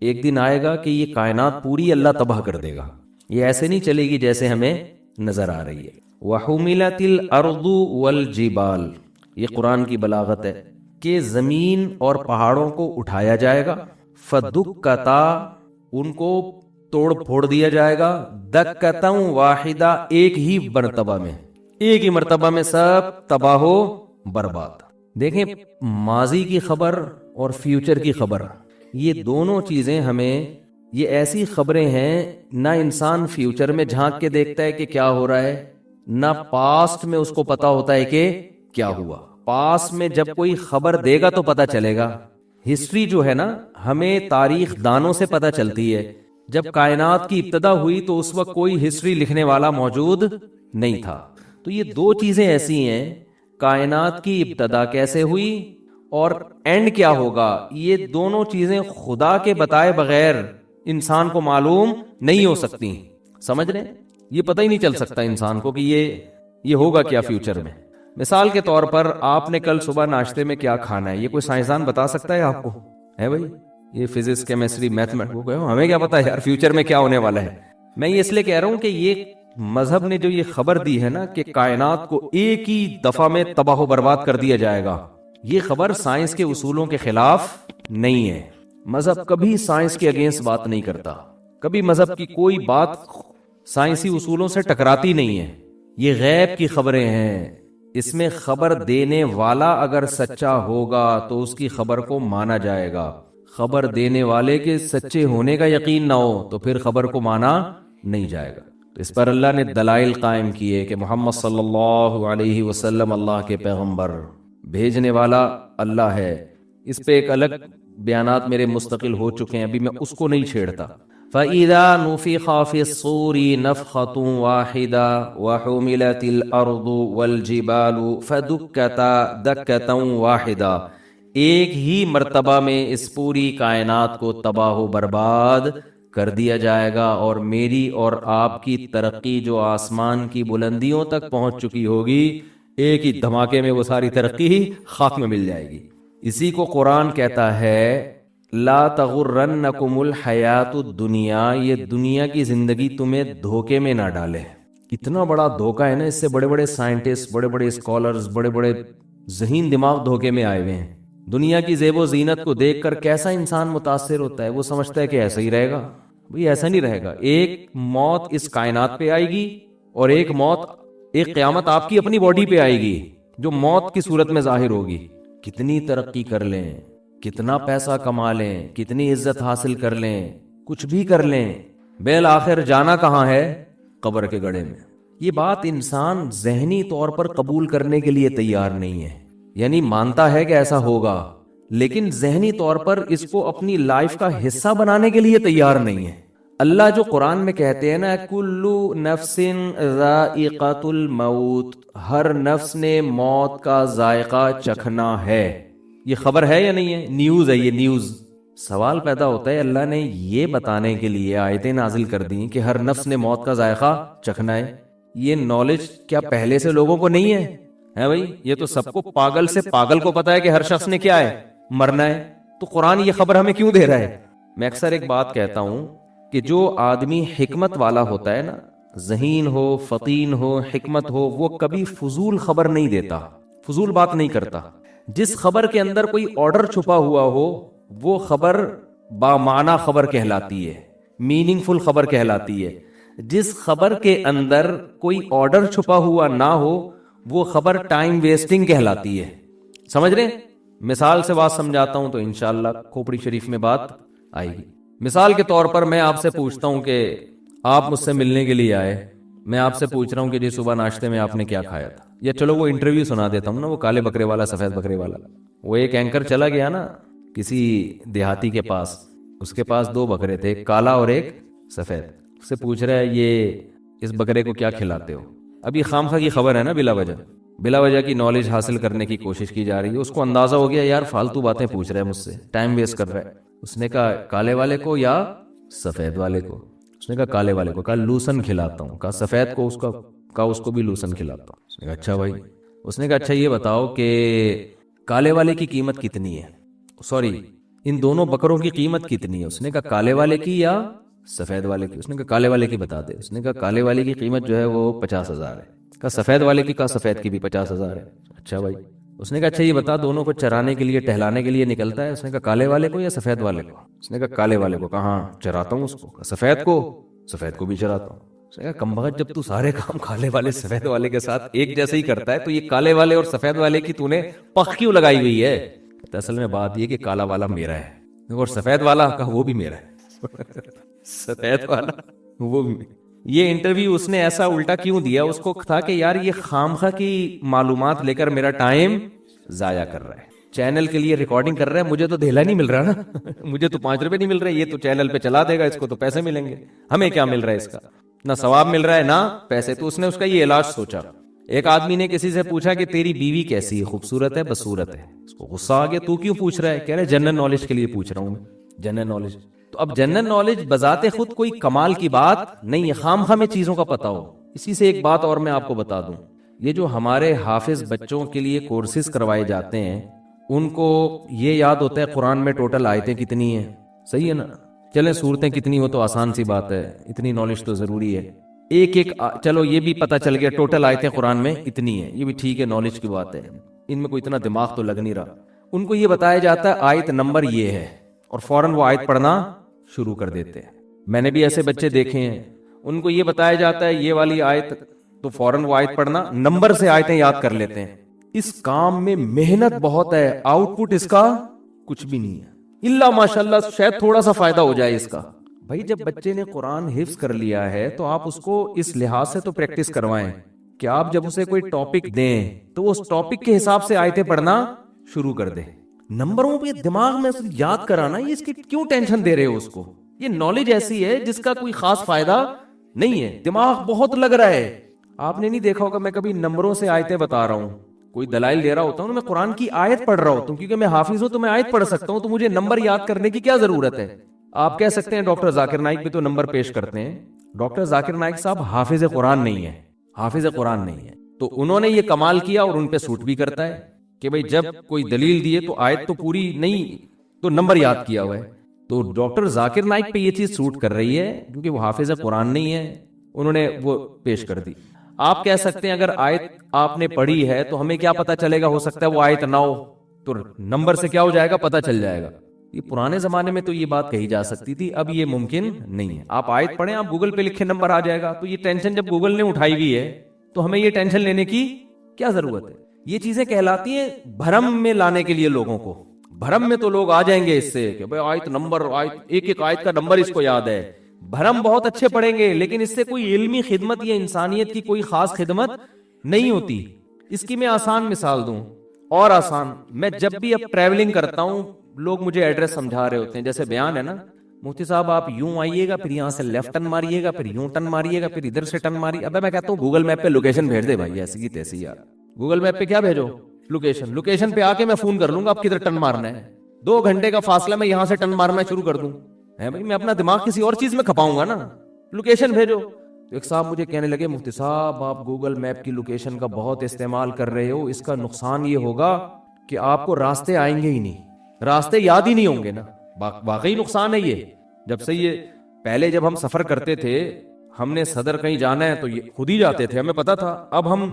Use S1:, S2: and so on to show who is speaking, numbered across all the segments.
S1: ایک دن آئے گا کہ یہ کائنات پوری اللہ تباہ کر دے گا، یہ ایسے نہیں چلے گی جیسے ہمیں نظر آ رہی ہے۔ وَحُمِلَتِ الْأَرْضُ وَالْجِبَالُ، یہ قرآن کی بلاغت ہے کہ زمین اور پہاڑوں کو اٹھایا جائے گا، فَدُكَّتَا، ان کو توڑ پھوڑ دیا جائے گا، دَكَّةً وَاحِدَةً، ایک ہی مرتبہ میں، ایک ہی مرتبہ میں سب تباہ و برباد۔ دیکھیں ماضی کی خبر اور فیوچر کی خبر، یہ دونوں چیزیں ہمیں، یہ ایسی خبریں ہیں نہ انسان فیوچر میں جھانک کے دیکھتا ہے کہ کیا ہو رہا ہے، نہ پاسٹ میں اس کو پتا ہوتا ہے کہ کیا ہوا۔ پاسٹ میں جب کوئی خبر دے گا تو پتا چلے گا۔ ہسٹری جو ہے نا، ہمیں تاریخ دانوں سے پتا چلتی ہے۔ جب کائنات کی ابتدا ہوئی تو اس وقت کوئی ہسٹری لکھنے والا موجود نہیں تھا۔ تو یہ دو چیزیں ایسی ہیں، کائنات کی ابتدا کیسے ہوئی اور اینڈ کیا ہوگا، یہ دونوں چیزیں خدا کے بتائے بغیر انسان کو معلوم نہیں ہو سکتی۔ سمجھ رہے ہیں؟ یہ پتہ ہی نہیں چل سکتا انسان کو کہ یہ ہوگا کیا فیوچر میں۔ مثال کے طور پر آپ نے کل صبح ناشتے میں کیا کھانا ہے، یہ کوئی سائنسدان بتا سکتا ہے آپ کو؟ ہے بھائی، یہ فزکس کیمسٹری میتھمیٹکس، ہمیں کیا پتا ہے یار فیوچر میں کیا ہونے والا ہے۔ میں یہ اس لیے کہہ رہا ہوں کہ یہ مذہب نے جو یہ خبر دی ہے نا کہ کائنات کو ایک ہی دفعہ میں تباہ و برباد کر دیا جائے گا، یہ خبر سائنس کے اصولوں کے خلاف نہیں ہے۔ مذہب کبھی سائنس کے اگینسٹ بات نہیں کرتا، کبھی مذہب کی کوئی بات سائنسی اصولوں سے ٹکراتی نہیں ہے۔ یہ غیب کی خبریں ہیں، اس میں خبر دینے والا اگر سچا ہوگا تو اس کی خبر کو مانا جائے گا، خبر دینے والے کے سچے ہونے کا یقین نہ ہو تو پھر خبر کو مانا نہیں جائے گا۔ تو اس پر اللہ نے دلائل قائم کیے کہ محمد صلی اللہ علیہ وسلم اللہ کے پیغمبر، بھیجنے والا اللہ ہے۔ اس پہ ایک الگ بیانات میرے مستقل ہو چکے ہیں، ابھی میں اس کو نہیں چھیڑتا۔ فَإِذَا نُفِخَ فِي الصُّورِ نَفْخَةٌ وَاحِدَةٌ وَحُمِلَتِ الْأَرْضُ وَالْجِبَالُ فَدُكَّتَا دَكَّةً وَاحِدَةً، ایک ہی مرتبہ میں اس پوری کائنات کو تباہ و برباد کر دیا جائے گا، اور میری اور آپ کی ترقی جو آسمان کی بلندیوں تک پہنچ چکی ہوگی، ایک ہی دھماکے میں وہ ساری ترقی خاک میں مل جائے گی۔ اسی کو قرآن کہتا ہے لا تغرنکم الحیات الدنیا، یہ دنیا کی زندگی تمہیں دھوکے میں نہ ڈالے۔ اتنا بڑا دھوکہ ہے نا، اس سے بڑے بڑے سائنٹسٹ، بڑے بڑے اسکالرز، بڑے بڑے ذہین دماغ دھوکے میں آئے ہوئے ہیں۔ دنیا کی زیب و زینت کو دیکھ کر کیسا انسان متاثر ہوتا ہے، وہ سمجھتا ہے کہ ایسا ہی رہے گا۔ بھئی ایسا نہیں رہے گا، ایک موت اس کائنات پہ آئے گی اور ایک قیامت آپ کی اپنی باڈی پہ آئے گی جو موت کی صورت میں ظاہر ہوگی۔ کتنی ترقی کر لیں، کتنا پیسہ کما لیں، کتنی عزت حاصل کر لیں، کچھ بھی کر لیں، بالآخر جانا کہاں ہے؟ قبر کے گڑھے میں۔ یہ بات انسان ذہنی طور پر قبول کرنے کے لیے تیار نہیں ہے، یعنی مانتا ہے کہ ایسا ہوگا لیکن ذہنی طور پر اس کو اپنی لائف کا حصہ بنانے کے لیے تیار نہیں ہے۔ اللہ جو قرآن میں کہتے ہیں نا کلو نفس ذائقۃ الموت، ہر نفس نے موت کا ذائقہ چکھنا ہے، یہ خبر ہے یا نہیں ہے؟ نیوز ہے، یہ نیوز۔ سوال پیدا ہوتا ہے اللہ نے یہ بتانے کے لیے آیتیں نازل کر دیں کہ ہر نفس نے موت کا ذائقہ چکھنا ہے، یہ نالج کیا پہلے سے لوگوں کو نہیں ہے بھائی؟ یہ تو سب کو، پاگل سے پاگل کو پتا ہے کہ ہر شخص نے کیا ہے، مرنا ہے۔ تو قرآن یہ خبر ہمیں کیوں دے رہا ہے؟ میں اکثر ایک بات کہتا ہوں کہ جو آدمی حکمت والا ہوتا ہے نا، ذہین ہو، فطین ہو، حکمت ہو، وہ کبھی فضول خبر نہیں دیتا، فضول بات نہیں کرتا۔ جس خبر کے اندر کوئی آرڈر چھپا ہوا ہو وہ خبر بامعنی خبر کہلاتی ہے، میننگ فل خبر کہلاتی ہے۔ جس خبر کے اندر کوئی آرڈر چھپا ہوا نہ ہو وہ خبر ٹائم ویسٹنگ کہلاتی ہے۔ سمجھ رہے ہیں؟ مثال سے بات سمجھاتا ہوں تو انشاءاللہ کھوپڑی شریف میں بات آئے گی۔ مثال کے طور پر میں آپ سے پوچھتا ہوں کہ آپ مجھ سے ملنے کے لیے آئے، میں آپ سے پوچھ رہا ہوں کہ جی صبح ناشتے میں آپ نے کیا کھایا تھا، یا چلو وہ انٹرویو سنا دیتا ہوں نا، وہ کالے بکرے والا سفید بکرے والا۔ وہ ایک اینکر چلا گیا نا کسی دیہاتی کے پاس، اس کے پاس 2 بکرے تھے، ایک کالا اور ایک سفید۔ اس سے پوچھ رہا ہے یہ اس بکرے کو کیا کھلاتے ہو؟ اب یہ خامخواہ کی خبر ہے نا، بلا وجہ کی نالج حاصل کرنے کی کوشش کی جا رہی ہے۔ اس کو اندازہ ہو گیا یار فالتو باتیں پوچھ رہا ہے مجھ سے، ٹائم ویسٹ کر رہا ہے۔ اس نے کہا کالے والے کو یا سفید والے کو؟ اس نے کہا کالے والے کو۔ کہا لوسن کھلاتا ہوں۔ کہا سفید کو؟ اس کو بھی لوسن کھلاتا ہوں۔ اس نے کہا اچھا بھائی۔ اس نے کہا اچھا یہ بتاؤ کہ کالے والے کی قیمت کتنی ہے؟ سوری، ان دونوں بکروں کی قیمت کتنی ہے؟ اس نے کہا کالے والے کی یا سفید والے کی؟ اس نے کہا کالے والے کی بتا دے۔ اس نے کہا کالے والے کی قیمت جو ہے وہ 50,000 ہے۔ کہا سفید والے کی؟ کہا سفید کی بھی 50,000 ہے۔ اچھا بھائی، اس نے کہا اچھا یہ بتا دونوں کو چرانے کے لیے ٹہلانے کے لیے نکلتا ہے؟ اس نے کہا کالے والے کو یا سفید والے کو؟ اس نے کہا کالے والے کو۔ کہا ہاں چراتا ہوں اس کو۔ کہا سفید کو؟ سفید کو بھی چراتا ہوں۔ اس نے کہا کمبخت، جب تو سارے کام کالے والے سفید والے کے ساتھ ایک جیسے ہی کرتا ہے تو یہ کالے والے اور سفید والے کی تو نے پخ کیوں لگائی ہوئی ہے؟ اصل میں بات یہ کہ کالا والا میرا ہے اور سفید والا کا وہ بھی میرا ہے سفید والا وہ بھی۔ یہ انٹرویو اس نے ایسا الٹا کیوں دیا؟ اس کو تھا کہ یار یہ خامخواہ کی معلومات لے کر میرا ٹائم ضائع کر رہا ہے، چینل کے لیے ریکارڈنگ کر رہا ہے، مجھے تو دہلا نہیں مل رہا نا مجھے تو 5 روپے نہیں مل رہے، یہ تو چینل پہ چلا دے گا، اس کو تو پیسے ملیں گے، ہمیں کیا مل رہا ہے اس کا؟ نہ ثواب مل رہا ہے نہ پیسے۔ تو اس نے اس کا یہ علاج سوچا۔ ایک آدمی نے کسی سے پوچھا کہ تیری بیوی کیسی ہے، خوبصورت ہے بصورت ہے؟ اس کو غصہ آ گیا، تو کیوں پوچھ رہا ہے؟ کہہ رہے جنرل نالج کے لیے پوچھ رہا ہوں میں، جنرل نالج۔ تو اب جنرل نالج بذات خود کوئی کمال کی بات نہیں ہے، خام خواہ میں چیزوں کا پتہ ہو۔ اسی سے ایک بات اور میں آپ کو بتا دوں، یہ جو ہمارے حافظ بچوں کے لیے کورسز کروائے جاتے ہیں، ان کو یہ یاد ہوتا ہے قرآن میں ٹوٹل آیتیں کتنی ہیں، صحیح ہے نا؟ چلیں صورتیں کتنی ہو تو آسان سی بات ہے، اتنی نالج تو ضروری ہے۔ ایک چلو یہ بھی پتہ چل گیا ٹوٹل آیتیں قرآن میں اتنی ہیں، یہ بھی ٹھیک ہے، نالج کی بات ہے، ان میں کوئی اتنا دماغ تو لگ نہیں رہا۔ ان کو یہ بتایا جاتا ہے آیت نمبر یہ ہے، اور فوراً وہ آیت پڑھنا شروع کر دیتے ہیں۔ میں نے بھی ایسے بچے دیکھے ہیں، ان کو یہ بتایا جاتا ہے یہ والی آیت، تو فوراً وہ آیت پڑھنا، نمبر سے آیتیں یاد کر لیتے ہیں۔ اس کام میں محنت بہت ہے، آؤٹ پٹ اس کا کچھ بھی نہیں ہے، الا ماشاءاللہ شاید تھوڑا سا فائدہ ہو جائے اس کا۔ بھائی جب بچے نے قرآن حفظ کر لیا ہے تو آپ اس کو اس لحاظ سے تو پریکٹس کروائیں کہ آپ جب اسے کوئی ٹاپک دیں تو اس ٹاپک کے حساب سے آیتیں پڑھنا شروع کر دیں۔ نمبروں پہ دماغ میں یاد کرانا، یہ اس کی کیوں ٹینشن دے رہے ہو اس کو؟ یہ نالج ایسی ہے جس کا کوئی خاص فائدہ نہیں ہے، دماغ بہت لگ رہا ہے۔ آپ نے نہیں دیکھا ہوگا میں کبھی نمبروں سے آیتیں بتا رہا ہوں، کوئی دلائل دے رہا ہوتا ہوں، میں قرآن کی آیت پڑھ رہا ہوتا ہوں، کیونکہ میں حافظ ہوں تو میں آیت پڑھ سکتا ہوں، تو مجھے نمبر یاد کرنے کی کیا ضرورت ہے؟ آپ کہہ سکتے ہیں ڈاکٹر ذاکر نائک بھی تو نمبر پیش کرتے ہیں، ڈاکٹر ذاکر نائک صاحب حافظ قرآن نہیں ہے، حافظ قرآن نہیں ہے، تو انہوں نے یہ کمال کیا اور ان پہ سوٹ بھی کرتا ہے کہ بھئی جب کوئی دلیل دیے تو آیت تو پوری نہیں تو نمبر یاد کیا ہوا ہے۔ تو ڈاکٹر ذاکر نائک پہ یہ چیز سوٹ کر رہی ہے کیونکہ وہ حافظ قرآن نہیں ہے، انہوں نے وہ پیش کر دی۔ آپ کہہ سکتے ہیں اگر آیت آپ نے پڑھی ہے تو ہمیں کیا پتا چلے گا، ہو سکتا ہے وہ آیت نہ ہو تو نمبر سے کیا ہو جائے گا، پتا چل جائے گا۔ یہ پرانے زمانے میں تو یہ بات کہی جا سکتی تھی، اب یہ ممکن نہیں ہے۔ آپ آیت پڑھیں، آپ گوگل پہ لکھے نمبر آ جائے گا، تو یہ ٹینشن جب گوگل نے اٹھائی ہوئی ہے تو ہمیں یہ ٹینشن لینے کی کیا ضرورت ہے؟ یہ چیزیں کہلاتی ہیں بھرم میں لانے کے لیے لوگوں کو۔ بھرم میں تو لوگ آ جائیں گے اس سے کہ بھئی آیت نمبر، آیت ایک ایک آیت کا نمبر اس کو یاد ہے۔ بھرم بہت اچھے پڑھیں گے لیکن اس سے کوئی علمی خدمت یا انسانیت کی کوئی خاص خدمت نہیں ہوتی۔ اس کی میں آسان مثال دوں، اور آسان، میں جب بھی اب ٹریولنگ کرتا ہوں لوگ مجھے ایڈریس سمجھا رہے ہوتے ہیں، جیسے بیان ہے نا، مفتی صاحب آپ یوں آئیے گا، پھر یہاں سے لیفٹ ٹرن ماریے گا، پھر یوں ٹرن ماریے گا، پھر ادھر سے ٹرن ماریے۔ ابے میں کہتا ہوں گوگل میپ پہ لوکیشن بھیج دے بھائی، ایسی کی تیسی یار، گوگل میپ پہ کیا بھیجو؟ لوکیشن پہ آ کے میں فون کر لوں گا آپ کدھر ٹرن مارنا ہے، 2 گھنٹے کا فاصلہ میں یہاں سے ٹرن مارنا شروع کر دوں ہے بھائی، میں اپنا دماغ کسی اور چیز میں کھپاؤں گا نا، لوکیشن بھیجو۔ ایک صاحب مجھے کہنے لگے مفتی صاحب آپ گوگل میپ کی لوکیشن کا بہت استعمال کر رہے ہو، اس کا نقصان یہ ہوگا کہ آپ کو راستے آئیں گے ہی نہیں، راستے یاد ہی نہیں ہوں گے نا۔ واقعی نقصان ہے یہ۔ جب سے یہ پہلے جب ہم سفر کرتے تھے، ہم نے صدر کہیں جانا ہے تو یہ خود ہی جاتے تھے، ہمیں پتا تھا، اب ہم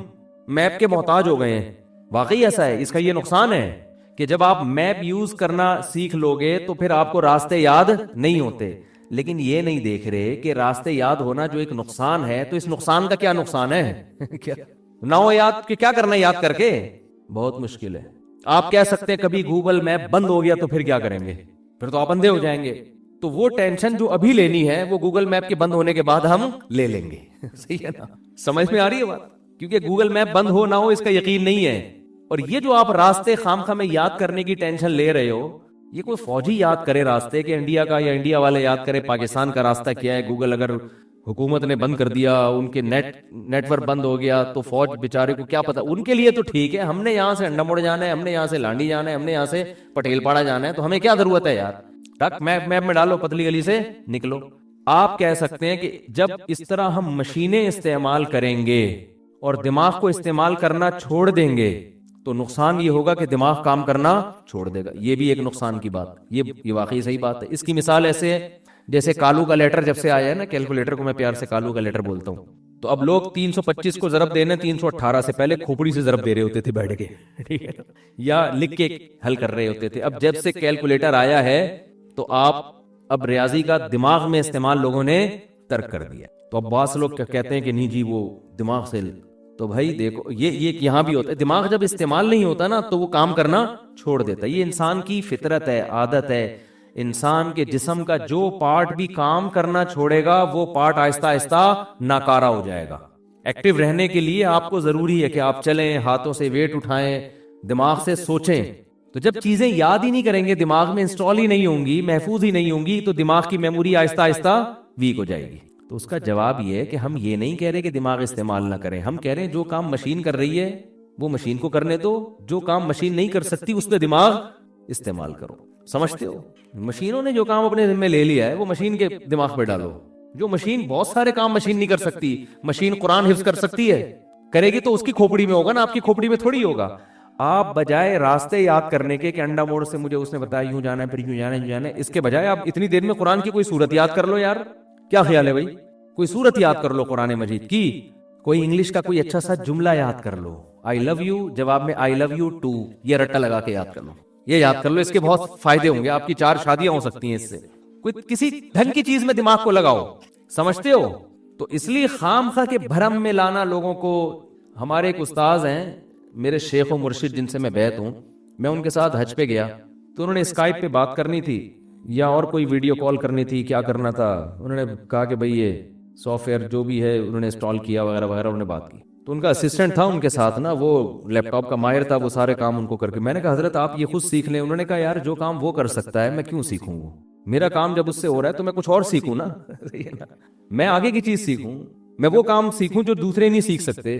S1: میپ کے محتاج ہو گئے ہیں۔ واقعی ایسا ہے، اس کا یہ نقصان ہے کہ جب آپ میپ یوز کرنا سیکھ لو گے تو پھر آپ کو راستے یاد نہیں ہوتے، لیکن یہ نہیں دیکھ رہے کہ راستے یاد ہونا جو ایک نقصان ہے، تو اس نقصان کا کیا نقصان ہے کیا نہ ہو یاد، کہ کیا کرنا یاد کر کے، بہت مشکل ہے۔ آپ کہہ سکتے ہیں کبھی گوگل میپ بند ہو گیا تو پھر کیا کریں گے، پھر تو آپ اندھے ہو جائیں گے۔ تو وہ ٹینشن جو ابھی لینی ہے وہ گوگل میپ کے بند ہونے کے بعد ہم لے لیں گے، صحیح ہے نا؟ سمجھ میں آ رہی ہے بات؟ کیونکہ گوگل میپ بند ہو نہ ہو اس کا یقین نہیں ہے۔ اور یہ جو آپ راستے خامخواہ میں یاد کرنے کی ٹینشن لے رہے ہو، یہ کوئی فوجی یاد کرے راستے کہ انڈیا کا، یا انڈیا والے یاد کرے پاکستان کا راستہ کیا ہے، گوگل اگر حکومت نے بند کر دیا، ان کے نیٹ ورک بند ہو گیا تو فوج بیچارے کو کیا پتا۔ ان کے لیے تو ٹھیک ہے، ہم نے یہاں سے انڈا موڑ جانا ہے، ہم نے یہاں سے لانڈی جانا ہے، ہم نے یہاں سے پٹیل پاڑا جانا ہے، تو ہمیں کیا ضرورت ہے یار، ٹک میپ میں ڈالو، پتلی گلی سے نکلو۔ آپ کہہ سکتے ہیں کہ جب اس طرح ہم مشینیں استعمال کریں گے اور دماغ کو استعمال کرنا چھوڑ دیں گے تو نقصان یہ ہوگا کہ دماغ کام کرنا چھوڑ دے گا. یہ بھی ایک نقصان کی بات, یہ واقعی صحیح بات ہے. اس کی مثال ایسے ہے جیسے کالو کا لیٹر جب سے آیا ہے نا, کیلکولیٹر کو میں پیار سے کالو کا لیٹر بولتا ہوں, تو اب لوگ 325 کو ضرب دینے 318 سے پہلے کھوپڑی سے ضرب دے رہے ہوتے تھے بیٹھ کے, ٹھیک ہے, یا لکھ کے حل کر رہے ہوتے تھے. اب جب سے کیلکولیٹر آیا ہے تو آپ اب ریاضی کا دماغ میں استعمال لوگوں نے ترک کر دیا. تو اب بعض لوگ کہتے ہیں کہ نہیں جی وہ دماغ سے, تو بھائی دیکھو یہ یہاں بھی ہوتا ہے, دماغ جب استعمال نہیں ہوتا نا تو وہ کام کرنا چھوڑ دیتا ہے. یہ انسان کی فطرت ہے, عادت ہے. انسان کے جسم کا جو پارٹ بھی کام کرنا چھوڑے گا وہ پارٹ آہستہ آہستہ ناکارہ ہو جائے گا. ایکٹیو رہنے کے لیے آپ کو ضروری ہے کہ آپ چلیں, ہاتھوں سے ویٹ اٹھائیں, دماغ سے سوچیں. تو جب چیزیں یاد ہی نہیں کریں گے, دماغ میں انسٹال ہی نہیں ہوں گی, محفوظ ہی نہیں ہوں گی, تو دماغ کی میموری آہستہ آہستہ ویک ہو جائے گی. تو اس کا جواب یہ ہے کہ ہم یہ نہیں کہہ رہے کہ دماغ استعمال نہ کریں, ہم کہہ رہے ہیں جو کام مشین کر رہی ہے وہ مشین کو کرنے دو, جو کام مشین نہیں کر سکتی اس پہ دماغ استعمال کرو. سمجھتے ہو, مشینوں نے جو کام اپنے ذمہ لے لیا ہے وہ مشین کے دماغ پہ ڈالو. جو مشین, بہت سارے کام مشین نہیں کر سکتی. مشین قرآن حفظ کر سکتی ہے, کرے گی تو اس کی کھوپڑی میں ہوگا نا, آپ کی کھوپڑی میں تھوڑی ہوگا. آپ بجائے راستے یاد کرنے کے کہ انڈا موڑ سے مجھے اس نے بتایا یوں جانا ہے, پھر یوں جانا ہے, یوں جانا ہے, اس کے بجائے آپ اتنی دیر میں قرآن کی کوئی سورت یاد کر لو یار. کیا خیال ہے بھائی, کوئی سورت یاد کر لو قرآن مجید کی, کوئی انگلش کا کوئی اچھا سا جملہ یاد کر لو. آئی لو یو جواب میں آئی لو یو ٹو, یہ رٹا لگا کے یاد کر لو, یہ یاد کر لو. اس کے بہت فائدے ہوں گے, آپ کی 4 شادیاں ہو سکتی ہیں اس سے. کوئی کسی ڈھنگ کی چیز میں دماغ کو لگاؤ. سمجھتے ہو؟ تو اس لیے خام خواہ کے بھرم میں لانا لوگوں کو. ہمارے ایک استاذ ہیں, میرے شیخ و مرشد جن سے میں بیعت ہوں, میں ان کے ساتھ حج پہ گیا تو انہوں نے اسکائپ پہ بات کرنی تھی یا اور کوئی ویڈیو کال کرنی تھی, کیا کرنا تھا, انہوں نے کہا کہ بھئی یہ سافٹ ویئر جو بھی ہے انہوں نے انسٹال کیا وغیرہ وغیرہ, انہوں نے بات کی. تو ان کا اسسٹنٹ تھا ان کے ساتھ نا, وہ لیپ ٹاپ کا ماہر تھا, وہ سارے کام ان کو کر کے. میں نے کہا حضرت آپ یہ خود سیکھ لیں. انہوں نے کہا یار جو کام وہ کر سکتا ہے میں کیوں سیکھوں, وہ میرا کام جب اس سے ہو رہا ہے تو میں کچھ اور سیکھوں نا, میں آگے کی چیز سیکھوں, میں وہ کام سیکھوں جو دوسرے نہیں سیکھ سکتے.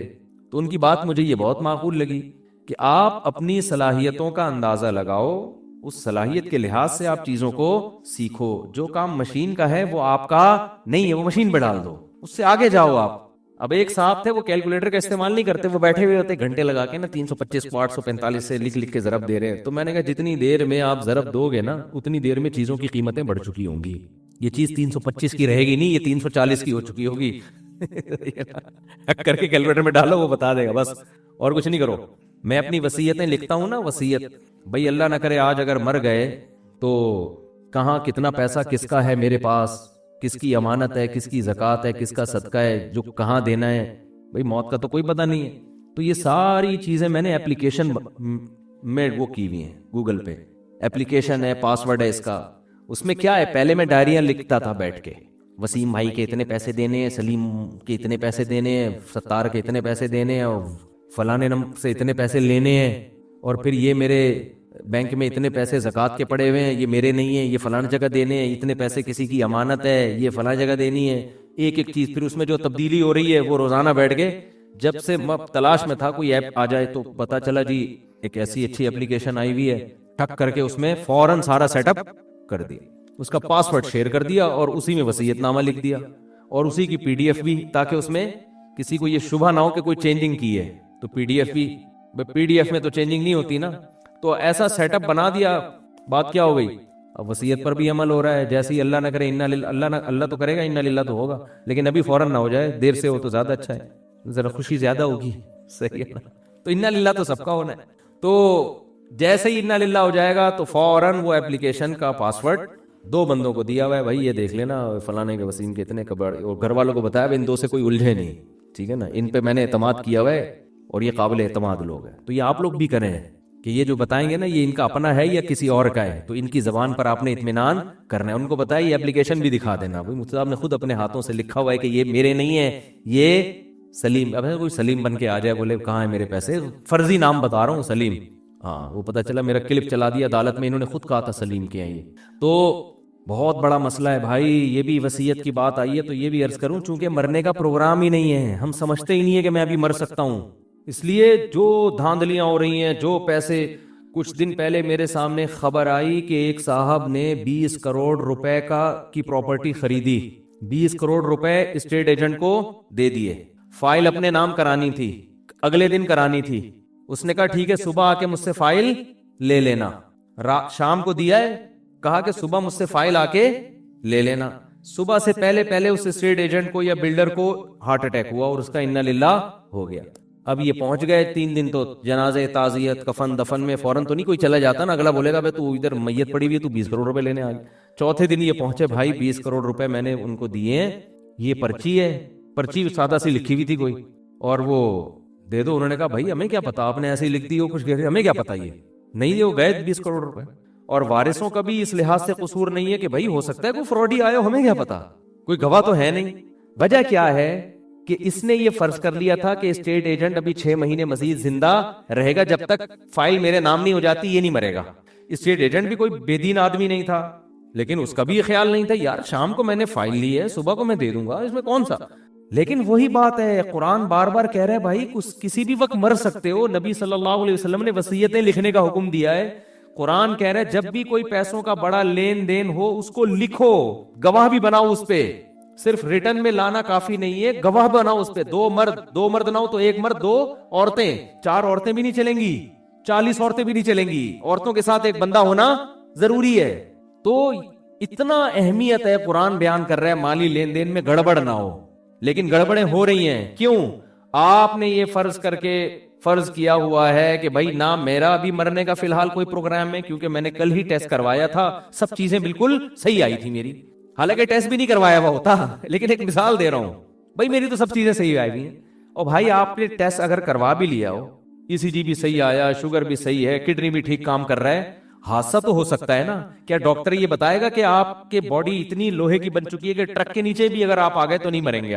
S1: تو ان کی بات مجھے یہ بہت معقول لگی کہ آپ اپنی صلاحیتوں کا اندازہ لگاؤ, اس صلاحیت کے لحاظ سے آپ چیزوں کو سیکھو. جو کام مشین کا ہے وہ آپ کا نہیں ہے, وہ مشین پہ ڈال دو, اس سے آگے جاؤ آپ. اب ایک صاحب تھے وہ کیلکولیٹر کا استعمال نہیں کرتے, وہ بیٹھے ہوئے ہوتے گھنٹے لگا کے نا 325 کو 845 سے لکھ کے ضرب دے رہے ہیں. تو میں نے کہا جتنی دیر میں آپ ضرب دو گے نا اتنی دیر میں چیزوں کی قیمتیں بڑھ چکی ہوں گی. یہ چیز 325 کی رہے گی نہیں, یہ 340 کی ہو چکی ہوگی. کر کے کیلکولیٹر میں ڈالو, وہ بتا دے گا, بس اور کچھ نہیں کرو. میں اپنی وصیتیں لکھتا ہوں نا, وصیت, بھائی اللہ نہ کرے آج اگر مر گئے تو کہاں کتنا پیسہ کس کا ہے میرے پاس, کس کی امانت ہے, کس کی زکوٰۃ ہے, کس کا صدقہ ہے, جو کہاں دینا ہے, بھئی موت کا تو کوئی پتہ نہیں ہے. تو یہ ساری چیزیں میں نے اپلیکیشن میں وہ کی ہوئی ہیں, گوگل پہ اپلیکیشن ہے, پاسورڈ ہے اس کا. اس میں کیا ہے, پہلے میں ڈائریاں لکھتا تھا بیٹھ کے, وسیم بھائی کے اتنے پیسے دینے ہیں, سلیم کے اتنے پیسے دینے ہیں, ستار کے اتنے پیسے دینے ہیں, اور فلانے نمبر سے اتنے پیسے لینے ہیں, اور پھر یہ میرے بینک میں اتنے پیسے زکوٰۃ کے پڑے ہوئے ہیں, یہ میرے نہیں ہیں, یہ فلاں جگہ دینے ہیں, اتنے پیسے کسی کی امانت ہے, یہ فلاں جگہ دینی ہے. ایک ایک چیز, پھر اس میں جو تبدیلی ہو رہی ہے وہ روزانہ بیٹھ کے, جب سے تلاش میں تھا کوئی ایپ آ جائے تو پتا چلا جی ایک ایسی اچھی اپلیکیشن آئی ہوئی ہے, ٹک کر کے اس میں فوراً سارا سیٹ اپ کر دیا, اس کا پاسورڈ شیئر کر دیا اور اسی میں وصیت نامہ لکھ دیا, اور اسی کی پی ڈی ایف بھی, تاکہ اس میں کسی کو یہ شبہ نہ ہو کہ کوئی چینجنگ کی ہے. تو پی ڈی ایف بھی, پی ڈی ایف میں تو چینجنگ نہیں ہوتی نا, تو ایسا سیٹ اپ بنا دیا. بات کیا ہو گئی, اب وصیت پر بھی عمل ہو رہا ہے. جیسے ہی اللہ نہ کرے اللہ تو کرے گا, انا للہ تو ہوگا, لیکن ابھی فوراً نہ ہو جائے, دیر سے ہو تو زیادہ اچھا ہے, ذرا خوشی زیادہ ہوگی, صحیح ہے نا. تو انا للہ تو سب کا ہونا ہے. تو جیسے ہی انا للہ ہو جائے گا تو فوراً وہ اپلیکیشن کا پاسورڈ 2 بندوں کو دیا ہوا ہے, بھائی یہ دیکھ لینا فلانے کے وسیم کے اتنے کبڑ, اور گھر والوں کو بتایا ان 2 سے کوئی الجھے نہیں, ٹھیک ہے نا, ان پہ میں نے اعتماد کیا ہوا ہے اور یہ قابل اعتماد لوگ ہیں. تو یہ آپ لوگ بھی کریں کہ یہ جو بتائیں گے نا یہ ان کا اپنا ہے یا کسی اور کا ہے, تو ان کی زبان پر آپ نے اطمینان کرنا ہے. ان کو بتائیں یہ اپلیکیشن بھی دکھا دینا, بھائی مفتی صاحب نے خود اپنے ہاتھوں سے لکھا ہوا ہے کہ یہ میرے نہیں ہے, یہ سلیم. اب کوئی سلیم بن کے آ جائے, بولے کہاں ہے میرے پیسے, فرضی نام بتا رہا ہوں سلیم, ہاں وہ پتہ چلا میرا کلپ چلا دیا عدالت میں, انہوں نے خود کہا تھا سلیم کے ہیں یہ. تو بہت بڑا مسئلہ ہے بھائی. یہ بھی وصیت کی بات آئی ہے تو یہ بھی عرض کروں, چونکہ مرنے کا پروگرام ہی نہیں ہے, ہم سمجھتے ہی نہیں ہے کہ میں ابھی مر سکتا ہوں, اس لیے جو دھاندلیاں ہو رہی ہیں, جو پیسے. کچھ دن پہلے میرے سامنے خبر آئی کہ ایک صاحب نے 20 کروڑ روپے کی پراپرٹی خریدی, 20 کروڑ روپے اسٹیٹ ایجنٹ کو دے دیے. فائل اپنے نام کرانی تھی, اگلے دن کرانی تھی, اس نے کہا ٹھیک ہے صبح آ کے مجھ سے فائل لے لینا. شام کو دیا ہے, کہا کہ صبح مجھ سے فائل آ کے لے لینا. صبح سے پہلے اس اسٹیٹ ایجنٹ کو یا بلڈر کو ہارٹ اٹیک ہوا اور اس کا انا للہ ہو گیا. اب یہ پہنچ گئے 3 دن تو جنازے, تعزیت, کفن دفن میں فوراً تو نہیں کوئی چلا جاتا نا, اگلا بولے گا بھائی تو ادھر میت پڑی ہوئی ہے تو 20 کروڑ روپے لینے آ گئے. چوتھے دن یہ پہنچے, بھائی 20 کروڑ روپے میں نے ان کو دیے ہیں, یہ پرچی ہے, پرچی سادہ سی لکھی ہوئی تھی کوئی, اور وہ دے دو. انہوں نے کہا بھائی ہمیں کیا پتا, آپ نے ایسے ہی لکھ دی ہو کچھ, ہمیں کیا پتا, یہ نہیں, وہ گئے 20 کروڑ روپے. اور وارثوں کا بھی اس لحاظ سے قصور نہیں ہے کہ بھائی ہو سکتا ہے کوئی فراڈی آیا ہو, ہمیں کیا پتا, کوئی گواہ تو ہے نہیں. وجہ کیا ہے کہ اس نے یہ فرض کر لیا تھا کہ اسٹیٹ ایجنٹ ابھی 6 مہینے مزید زندہ رہے گا, جب تک فائل میرے نام نہیں ہو جاتی یہ نہیں مرے گا. اسٹیٹ ایجنٹ بھی کوئی بے دین آدمی نہیں تھا, لیکن اس کا بھی یہ خیال نہیں تھا یار شام کو میں نے فائل لی ہے, صبح کو میں دے دوں گا, اس میں کون سا. لیکن وہی بات ہے, قرآن بار بار کہہ رہا ہے بھائی کسی بھی وقت مر سکتے ہو. نبی صلی اللہ علیہ وسلم نے وصیتیں لکھنے کا حکم دیا ہے. قرآن کہہ رہا ہے جب بھی کوئی پیسوں کا بڑا لین دین ہو اس کو لکھو, گواہ بھی بناؤ اس پہ. صرف ریٹن میں لانا کافی نہیں ہے, گواہ بناؤ اس پہ. 2 مرد نہ ہو تو 1 مرد 2 عورتیں, 4 عورتیں بھی نہیں چلیں گی, 40 عورتیں بھی نہیں چلیں گی, عورتوں کے ساتھ 1 بندہ ہونا ضروری ہے. تو اتنا اہمیت ہے, قرآن بیان کر رہا ہے مالی لین دین میں گڑبڑ نہ ہو. لیکن گڑبڑیں ہو رہی ہیں, کیوں؟ آپ نے یہ فرض کیا ہوا ہے کہ بھائی نہ میرا ابھی مرنے کا فی الحال کوئی پروگرام ہے, کیونکہ میں نے کل ہی ٹیسٹ کروایا تھا, سب چیزیں بالکل صحیح آئی تھی میری, حالانکہ ٹیسٹ بھی نہیں کروایا ہوا ہوتا, لیکن ایک مثال دے رہا ہوں, بھائی میری تو سب چیزیں صحیح آئی ہیں. اور بھائی آپ نے ٹیسٹ اگر کروا بھی لیا ہو, ECG بھی صحیح آیا, شوگر بھی صحیح ہے, کڈنی بھی ٹھیک کام کر رہا ہے, حادثہ تو ہو سکتا ہے نا. کیا ڈاکٹر یہ بتائے گا کہ آپ کے باڈی اتنی لوہے کی بن چکی ہے کہ ٹرک کے نیچے بھی اگر آپ آ گئے تو نہیں مریں گے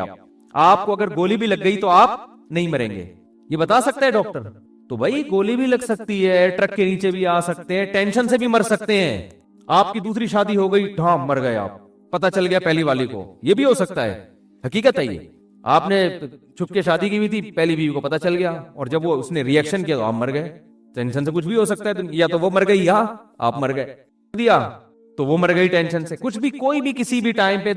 S1: آپ کو اگر گولی بھی لگ گئی تو آپ نہیں مریں گے, یہ بتا سکتا ہے ڈاکٹر؟ تو بھائی گولی بھی لگ سکتی ہے, ٹرک کے نیچے بھی آ سکتے ہیں, ٹینشن سے بھی مر سکتے ہیں. آپ کی دوسری شادی ہو گئی, ڈھام مر گئے آپ, پتہ چل گیا پہلی والی کو, یہ بھی ہو سکتا ہے, حقیقت ہے. یہ آپ نے چھپ کے شادی کی ہوئی تھی, پہلی بیوی کو پتہ چل گیا, اور جب وہ اس نے ریئیکشن کیا تو آپ مر گئے. ٹینشن سے کچھ بھی ہو سکتا ہے, یا تو وہ مر گئی یا آپ مر گئے, دیا تو وہ مر گئی ٹینشن سے. کچھ بھی, کوئی بھی کسی بھی ٹائم پہ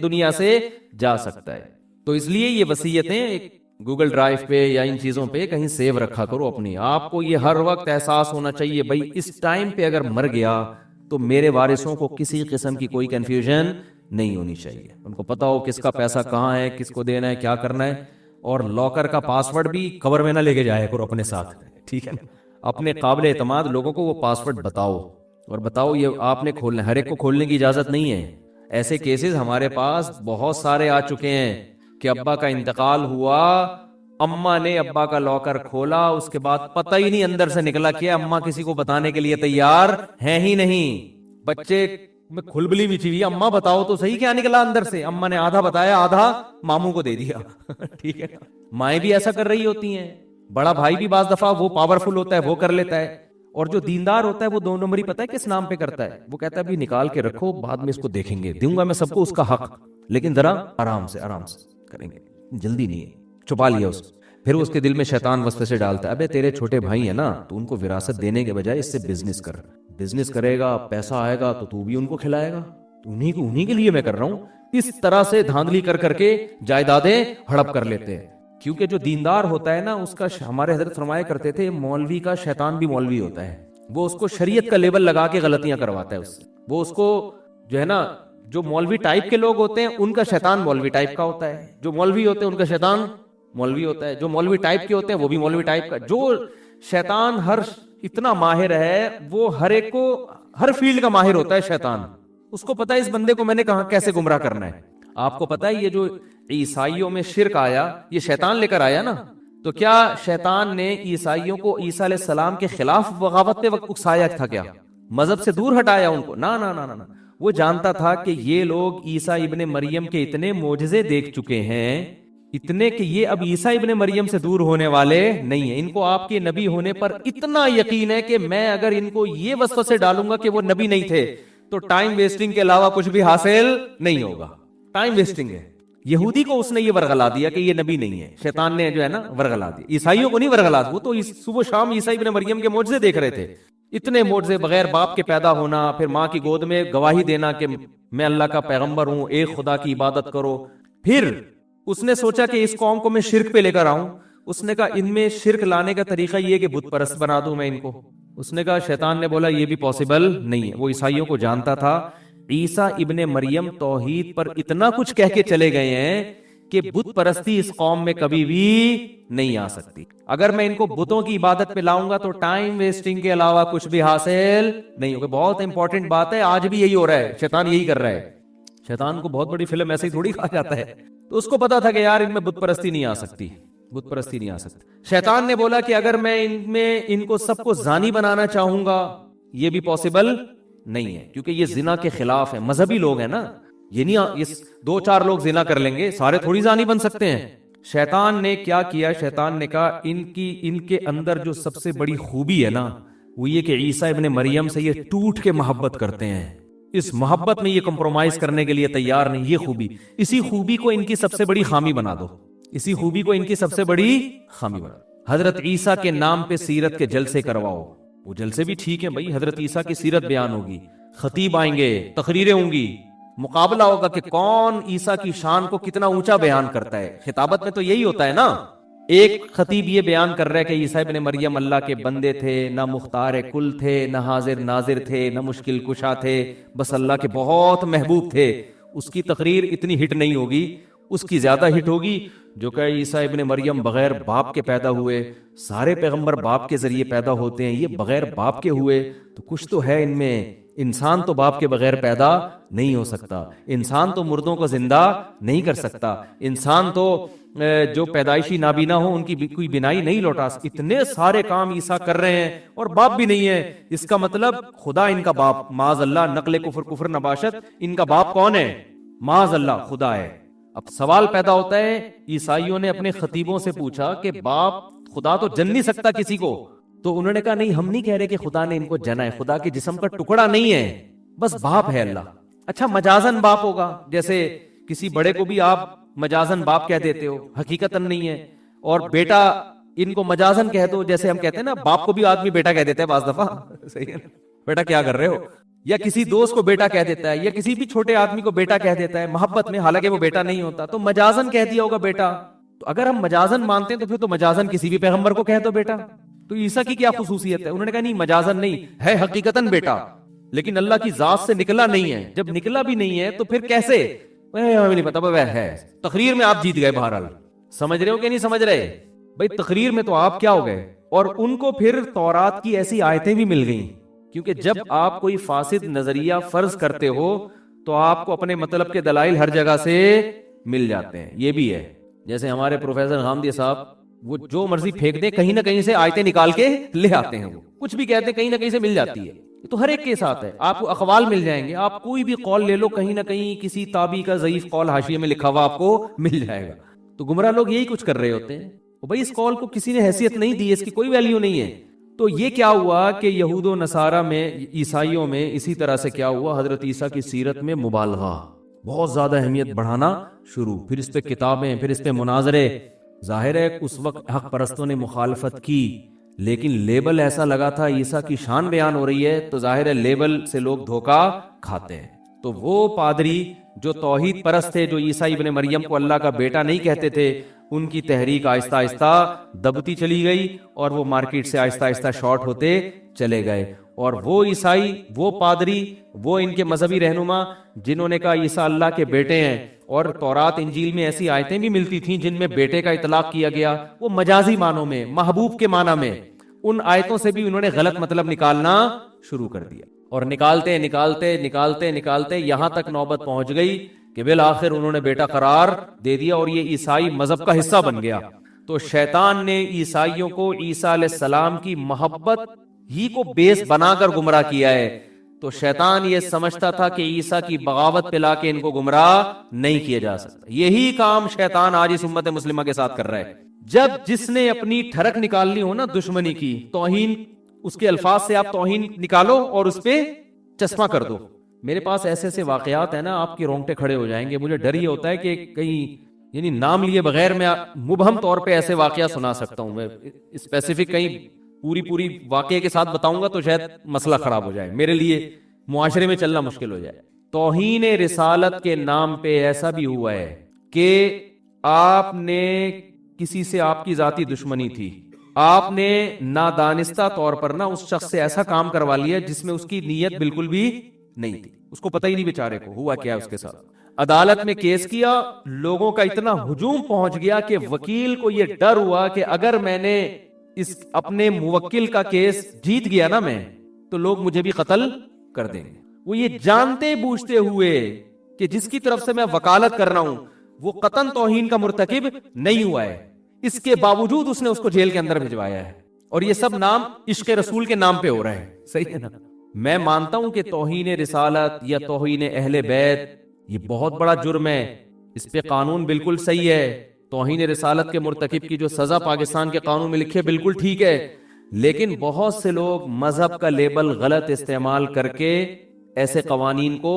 S1: دنیا سے جا سکتا ہے. تو اس لیے یہ وصیتیں گوگل ڈرائیو پہ یا ان چیزوں پہ کہیں سیو رکھا کرو اپنی. آپ کو یہ ہر وقت احساس ہونا چاہیے بھائی اس ٹائم پہ اگر مر گیا تو میرے وارثوں کو کسی قسم کی کوئی کنفیوژن نہیں ہونی چاہیے, ان کو پتا ہو کس کا پیسہ کہاں ہے, کس کو دینا ہے, کیا کرنا ہے. اور لاکر کا پاسورڈ بھی کور میں نہ لے کے جایا کرو اپنے ساتھ, ٹھیک ہے, اپنے قابل اعتماد لوگوں کو وہ پاسورڈ بتاؤ, اور بتاؤ یہ آپ نے کھولنا, ہر ایک کو کھولنے کی اجازت نہیں ہے. ایسے کیسز ہمارے پاس بہت سارے آ چکے ہیں کہ ابا کا انتقال ہوا, اماں نے ابا کا لاکر کھولا, اس کے بعد پتہ ہی نہیں اندر سے نکلا کیا, اماں کسی کو بتانے کے لیے تیار ہیں ہی نہیں. بچے میں کھلبلی بچھی ہوئی, اماں بتاؤ تو صحیح کیا نکلا اندر سے. اماں نے آدھا بتایا, آدھا ماموں کو دے دیا, ٹھیک ہے. مائیں بھی ایسا کر رہی ہوتی ہیں, بڑا بھائی بھی بعض دفعہ وہ پاورفل ہوتا ہے, وہ کر لیتا ہے. اور جو دیندار ہوتا ہے وہ 2 نمبری پتہ ہے کس نام پہ کرتا ہے, وہ کہتا ہے ابھی نکال کے رکھو, بعد میں اس کو دیکھیں گے, دوں گا میں سب کو اس کا حق, لیکن ذرا آرام سے کریں گے, جلدی نہیں ہے. چھپا لیا اس. پھر اس کے دل میں شیطان وسوسے سے ڈالتا ہے, ابے تیرے چھوٹے بھائی ہیں نا, تو ان کو وراثت دینے کے بجائے اس سے بزنس کر, بزنس کرے گا, پیسہ آئے گا تو بھی ان کو کھلائے گا, انہی کے لیے میں کر رہا ہوں. اس طرح سے دھاندلی کر کے جائیدادیں ہڑپ کر لیتے ہیں. کیونکہ جو دیندار ہوتا ہے نا, اس کا, ہمارے حضرت فرمایا کرتے تھے, مولوی کا شیطان بھی مولوی ہوتا ہے. وہ اس کو شریعت کا لیبل لگا کے غلطیاں کرواتا ہے اس سے. وہ اس کو جو ہے نا, جو مولوی ٹائپ کے لوگ ہوتے ہیں ان کا شیطان مولوی ٹائپ کا ہوتا ہے, جو مولوی ہوتے ہیں ان کا شیطان مولوی ہوتا ہے, جو مولوی ٹائپ کے ہوتے ہیں وہ بھی مولوی ٹائپ کا. جو شیطان اتنا ماہر ہے, وہ ہر ایک کو ہر فیلڈ کا ماہر ہوتا ہے شیطان. اس کو پتا ہے اس بندے کو میں نے کہاں کیسے گمراہ کرنا ہے. آپ کو پتا ہے یہ جو عیسائیوں میں شرک آیا, یہ شیطان لے کر آیا نا. تو کیا شیطان نے عیسائیوں کو عیسیٰ علیہ السلام کے خلاف بغاوت پہ اکسایا تھا؟ کیا مذہب سے دور ہٹایا ان کو؟ نہ. وہ جانتا تھا کہ یہ لوگ عیسیٰ ابن مریم کے اتنے معجزے دیکھ چکے ہیں, اتنے کہ یہ اب عیسیٰ ابن مریم سے دور ہونے والے نہیں ہیں. ان کو آپ کے نبی ہونے پر اتنا یقین ہے کہ میں اگر ان کو یہ وسوسے ڈالوں گا کہ وہ نبی نہیں تھے تو ٹائم ویسٹنگ کے علاوہ کچھ بھی حاصل نہیں ہوگا. ٹائم ویسٹنگ ہے. یہودی کو اس نے یہ ورغلا دیا کہ یہ نبی نہیں ہے, شیطان نے جو ہے نا ورغلا دیا. عیسائیوں کو نہیں ورغلا, وہ تو صبح شام عیسیٰ ابن مریم کے معجزے دیکھ رہے تھے. اتنے معجزے, بغیر باپ کے پیدا ہونا, پھر ماں کی گود میں گواہی دینا کہ میں اللہ کا پیغمبر ہوں, ایک خدا کی عبادت کرو. پھر اس نے سوچا کہ اس قوم کو میں شرک پہ لے کر آؤں, اس نے کہا ان میں شرک لانے کا طریقہ یہ کہ بت پرست بنا دوں میں ان کو. اس نے کہا, شیطان نے بولا یہ بھی پاسبل نہیں ہے. وہ عیسائیوں کو جانتا تھا عیسیٰ ابن مریم توحید پر اتنا کچھ کہہ کے چلے گئے ہیں کہ بت پرستی اس قوم میں کبھی بھی نہیں آ سکتی. اگر میں ان کو بتوں کی عبادت پہ لاؤں گا تو ٹائم ویسٹنگ کے علاوہ کچھ بھی حاصل نہیں ہوگا. بہت امپورٹنٹ بات ہے, آج بھی یہی ہو رہا ہے, شیطان یہی کر رہا ہے. شیطان کو بہت بڑی فلم ایسے ہی تھوڑی کھا جاتا ہے. تو اس کو پتا تھا کہ یار ان میں بت پرستی نہیں آ سکتی, بت پرستی نہیں آ سکتی. شیطان نے بولا کہ اگر میں ان کو سب کو زانی بنانا چاہوں گا یہ بھی پاسبل نہیں ہے, کیونکہ یہ زنا کے خلاف ہے. مذہبی لوگ ہیں نا, یہ نہیں اس 2-4 لوگ زنا کر لیں گے, سارے تھوڑی زانی بن سکتے ہیں. شیطان نے کیا کیا, شیطان نے کہا ان کے اندر جو سب سے بڑی خوبی ہے نا وہ یہ کہ عیسیٰ ابن مریم سے یہ ٹوٹ کے محبت کرتے ہیں, اس محبت میں یہ کمپرومائز کرنے کے لیے تیار نہیں. یہ خوبی, اسی خوبی کو ان کی سب سے بڑی خامی بنا دو, اسی خوبی کو ان کی سب سے بڑی خامی بنا دو. حضرت عیسیٰ کے نام پہ سیرت کے جلسے کرواؤ. وہ جلسے بھی ٹھیک ہیں بھائی, حضرت عیسیٰ کی سیرت بیان ہوگی, خطیب آئیں گے, تقریریں ہوں گی, مقابلہ ہوگا کہ کون عیسیٰ کی شان کو کتنا اونچا بیان کرتا ہے. خطابت میں تو یہی ہوتا ہے نا, ایک خطیب یہ بیان کر رہا ہے کہ عیسیٰ ابن مریم اللہ کے بندے تھے, نہ مختار کل تھے, نہ حاضر ناظر تھے, نہ مشکل کشا تھے, بس اللہ کے بہت محبوب تھے. اس کی تقریر اتنی ہٹ نہیں ہوگی, اس کی زیادہ ہٹ ہوگی جو کہ عیسیٰ ابن مریم بغیر باپ کے پیدا ہوئے, سارے پیغمبر باپ کے ذریعے پیدا ہوتے ہیں, یہ بغیر باپ کے ہوئے, تو کچھ تو ہے ان میں. انسان تو باپ کے بغیر پیدا نہیں ہو سکتا, انسان تو مردوں کو زندہ نہیں کر سکتا, انسان تو جو پیدائشی نابینا ہو ان کی کوئی بینائی نہیں لوٹا سکتا. اتنے سارے کام عیسیٰ کر رہے ہیں اور باپ بھی نہیں ہے. اس کا مطلب خدا ان کا باپ, معاذ اللہ, نقل کفر نباشت, ان کا باپ کون ہے؟ معاذ اللہ, خدا ہے. اب سوال پیدا ہوتا ہے, عیسائیوں نے اپنے خطیبوں سے پوچھا کہ باپ, خدا تو جن نہیں سکتا کسی کو. تو انہوں نے کہا نہیں, ہم نہیں کہہ رہے کہ خدا نے ان کو جنا ہے, خدا کے جسم کا ٹکڑا نہیں ہے, بس باپ ہے اللہ. اچھا مجازن باپ ہوگا, جیسے کسی بڑے کو بھی آپ مجازن باپ کہہ دیتے ہو, حقیقتاً نہیں ہے. اور بیٹا ان کو مجازن کہہ دو, جیسے ہم کہتے ہیں نا باپ کو بھی آدمی بیٹا کہہ دیتا ہے بعض دفعہ, صحیح ہے, بیٹا کیا کر رہے ہو, یا کسی دوست کو بیٹا کہہ دیتا ہے, یا کسی بھی چھوٹے آدمی کو بیٹا کہہ دیتا ہے محبت میں, حالانکہ وہ بیٹا نہیں ہوتا, تو مجازن کہہ دیا ہوگا بیٹا. تو اگر ہم مجازن مانتے ہیں تو پھر تو مجازن کسی بھی پیغمبر کو کہہ دو بیٹا. تو عیسیٰ کی کیا خصوصیت ہے؟ انہوں نے کہا نہیں مجازن نہیں ہے, حقیقتاً بیٹا, لیکن اللہ کی ذات سے نکلا نہیں ہے. جب نکلا بھی نہیں ہے تو پھر کیسے؟ ہمیں نہیں پتا, وہ ہے. تقریر میں آپ جیت گئے بہرحال, سمجھ رہے ہو کہ نہیں سمجھ رہے بھائی؟ تقریر میں تو آپ کیا ہو گئے. اور ان کو پھر تورات کی ایسی آیتیں بھی مل گئیں, کیونکہ جب آپ کوئی فاسد نظریہ فرض کرتے ہو تو آپ کو اپنے مطلب کے دلائل ہر جگہ سے مل جاتے ہیں. یہ بھی ہے, جیسے ہمارے پروفیسر غامدی صاحب, وہ جو مرضی پھینک دیں, کہیں نہ کہیں سے آیتیں نکال کے لے آتے ہیں. وہ کچھ بھی کہتے ہیں کہیں نہ کہیں سے مل جاتی ہے. تو ہر ایک کے ساتھ ہے, آپ کو اقوال مل جائیں گے, آپ کوئی بھی قول لے لو, کہیں نہ کہیں کسی تابعی کا ضعیف قول حاشیے میں لکھا ہوا آپ کو مل جائے گا. تو گمراہ لوگ یہی کچھ کر رہے ہوتے ہیں, بھائی اس قول کو کسی نے حیثیت نہیں دی, اس کی کوئی ویلیو نہیں ہے. تو یہ کیا ہوا کہ یہود و نصارہ میں, عیسائیوں میں اسی طرح سے کیا ہوا, حضرت عیسیٰ کی سیرت میں مبالغہ, بہت زیادہ اہمیت بڑھانا شروع, پھر اس پہ کتابیں, پھر اس پہ مناظرے. ظاہر ہے اس وقت حق پرستوں نے مخالفت کی, لیکن لیبل ایسا لگا تھا عیسیٰ کی شان بیان ہو رہی ہے, تو ظاہر ہے لیبل سے لوگ دھوکا کھاتے ہیں. تو وہ پادری جو توحید پرست تھے, جو عیسیٰ ابن مریم کو اللہ کا بیٹا نہیں کہتے تھے, ان کی تحریک آہستہ آہستہ دبتی چلی گئی اور وہ مارکیٹ سے آہستہ آہستہ شارٹ ہوتے چلے گئے. اور وہ عیسائی, وہ پادری, وہ ان کے مذہبی رہنما جنہوں نے کہا عیسیٰ اللہ کے بیٹے ہیں, اور تورات انجیل میں ایسی آیتیں بھی ملتی تھیں جن میں بیٹے کا اطلاق کیا گیا, وہ مجازی معنوں میں, محبوب کے معنی میں, ان آیتوں سے بھی انہوں نے غلط مطلب نکالنا شروع کر دیا. اور نکالتے نکالتے نکالتے نکالتے یہاں تک نوبت پہنچ گئی کہ بالآخر انہوں نے بیٹا قرار دے دیا, اور یہ عیسائی مذہب کا حصہ بن گیا. تو شیطان نے عیسائیوں کو عیسیٰ علیہ السلام کی محبت ہی کو بیس بنا کر گمراہ کیا ہے. تو شیطان یہ سمجھتا تھا کہ عیسیٰ کی بغاوت پہ لا کے ان کو گمراہ نہیں کیا جا سکتا. یہی کام شیطان آج اس امت مسلمہ کے ساتھ کر رہا ہے. جب جس نے اپنی ٹھڑک نکالنی ہو نا دشمنی کی, توہین, اس کے الفاظ سے آپ توہین نکالو اور اس پہ چشمہ کر دو. میرے پاس ایسے ایسے واقعات ہیں نا, آپ کے رونگٹے کھڑے ہو جائیں گے. مجھے ڈر یہ ہوتا ہے کہ کہیں, یعنی نام لیے بغیر میں مبہم طور پہ ایسے واقعہ سنا سکتا ہوں. میں اسپیسیفک کہیں پوری واقعے کے ساتھ بتاؤں گا تو شاید مسئلہ خراب ہو جائے, میرے لیے معاشرے میں چلنا مشکل ہو جائے. توہین رسالت کے نام پہ ایسا بھی ہوا ہے کہ آپ نے کسی سے آپ کی ذاتی دشمنی تھی, آپ نے نادانستہ طور پر نا اس شخص سے ایسا کام کروا لیا جس میں اس کی نیت بالکل بھی نہیں تھی, اس کو پتہ ہی نہیں بیچارے کو ہوا کیا اس کے ساتھ. عدالت میں کیس کیا, لوگوں کا اتنا ہجوم پہنچ گیا کہ وکیل کو یہ ڈر ہوا کہ اگر میں نے اس اپنے موکل کا کیس جیت گیا نا میں, تو لوگ مجھے بھی قتل کر دیں گے. وہ یہ جانتے بوجھتے ہوئے کہ جس کی طرف سے میں وکالت کر رہا ہوں وہ قطعاً توہین کا مرتکب نہیں ہوا ہے, اس کے باوجود اس نے اس کو جیل کے اندر بھجوایا ہے, اور یہ سب نام عشق رسول کے نام پہ ہو رہا ہے. صحیح ہے نا. میں مانتا ہوں کہ توہین رسالت یا توہین اہل بیت یہ بہت بڑا جرم ہے, اس پہ قانون بالکل صحیح ہے. توہین رسالت کے مرتکب کی جو سزا پاکستان کے قانون میں لکھی ہے بالکل ٹھیک ہے, لیکن بہت سے لوگ مذہب کا لیبل غلط استعمال کر کے ایسے قوانین کو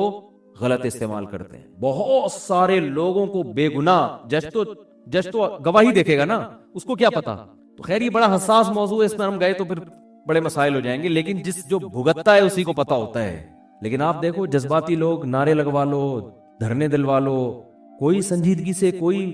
S1: غلط استعمال کرتے ہیں. بہت سارے لوگوں کو بے گناہ, جج تو گواہی دیکھے گا نا, اس کو کیا پتا. تو خیر یہ بڑا حساس موضوع ہے, اس میں ہم گئے تو پھر بڑے مسائل ہو جائیں گے, لیکن جو بھگتتا ہے اسی کو پتا ہوتا ہے. لیکن آپ دیکھو جذباتی لوگ نعرے لگوا لو, دھرنے دلوا لو, کوئی سنجیدگی سے, کوئی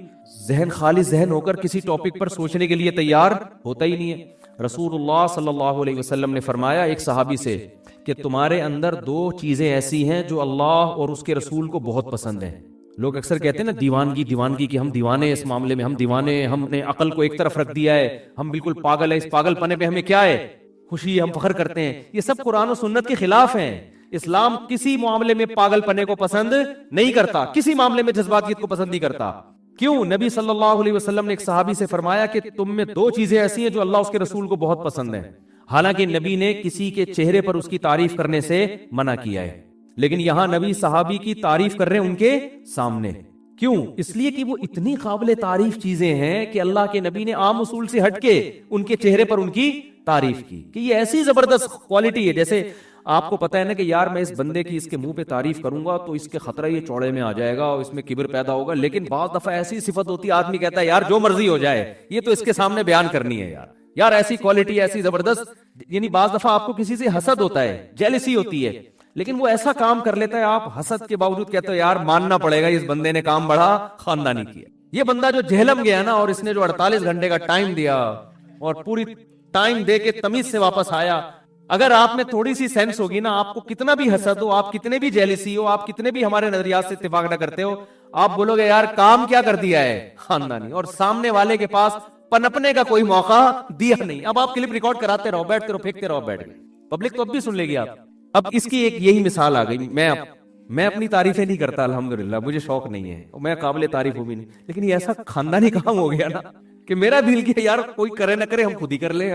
S1: ذہن خالص ذہن ہو کر کسی ٹاپک پر سوچنے کے لیے تیار ہوتا ہی نہیں ہے. رسول اللہ صلی اللہ علیہ وسلم نے فرمایا ایک صحابی سے کہ تمہارے اندر دو چیزیں ایسی ہیں جو اللہ اور اس کے رسول کو بہت پسند ہیں. لوگ اکثر کہتے ہیں نا دیوانگی کہ ہم دیوانے, اس معاملے میں ہم دیوانے, ہم نے عقل کو ایک طرف رکھ دیا ہے, ہم بالکل پاگل ہیں, اس پاگل پنے پہ ہمیں کیا ہے خوشی, ہم فخر کرتے ہیں. یہ سب قرآن و سنت کے خلاف ہیں. اسلام کسی معاملے میں پاگل پنے کو پسند نہیں کرتا, کسی معاملے میں جذباتیت کو پسند نہیں کرتا. کیوں؟ نبی صلی اللہ علیہ وسلم نے ایک صحابی سے فرمایا کہ تم میں دو چیزیں ایسی ہیں جو اللہ اس کے رسول کو بہت پسند ہیں. حالانکہ نبی نے کسی کے چہرے پر اس کی تعریف کرنے سے منع کیا ہے, لیکن یہاں نبی صحابی کی تعریف کر رہے ہیں ان کے سامنے. کیوں؟ اس لیے کہ وہ اتنی قابل تعریف چیزیں ہیں کہ اللہ کے نبی نے عام اصول سے ہٹ کے ان کے چہرے پر ان کی تعریف کی کہ یہ ایسی زبردست کوالٹی ہے. جیسے آپ کو پتا ہے نا کہ یار میں اس بندے کی اس کے منہ پہ تعریف کروں گا تو اس کے خطرہ یہ چوڑے میں آ جائے گا اور اس میں کبر پیدا ہوگا, لیکن بعض دفعہ ایسی صفت ہوتی ہے آدمی کہتا ہے یار جو مرضی ہو جائے یہ تو اس کے سامنے بیان کرنی ہے, یار ایسی کوالٹی ایسی زبردست. یعنی بعض دفعہ آپ کو کسی سے حسد ہوتا ہے, جیلسی ہوتی ہے, لیکن وہ ایسا کام کر لیتا ہے آپ حسد کے باوجود کہتے ہو یار ماننا پڑے گا اس بندے نے کام بڑا خاندانی کیا. یہ بندہ جو جہلم گیا نا اور اس نے جو 48 گھنٹے کا ٹائم دیا اور پوری ٹائم دے کے تمیز سے واپس آیا, اگر آپ میں تھوڑی سی سینس ہوگی نا, آپ کو کتنا بھی حسد ہو, آپ کتنے بھی جیلسی ہو, آپ کتنے بھی ہمارے نظریات سے اتفاق نہ کرتے ہو, آپ بولو گے یار کام کیا کر دیا ہے خاندانی, اور سامنے والے کے پاس پنپنے کا کوئی موقع دیا نہیں. اب آپ کلپ ریکارڈ کراتے رہو, بیٹھتے رہو, پھینکتے رہو, بیٹھ گئے, پبلک تو اب بھی سن لے گی. آپ اب اس کی ایک یہی مثال آ گئی. میں اپنی تعریفیں نہیں کرتا الحمدللہ, مجھے شوق نہیں ہے, میں قابل تعریف ہوں بھی نہیں, لیکن یہ ایسا خاندانی کام ہو گیا نا کہ میرا دل کیا یار کوئی کرے نہ کرے ہم خود ہی کر لیں.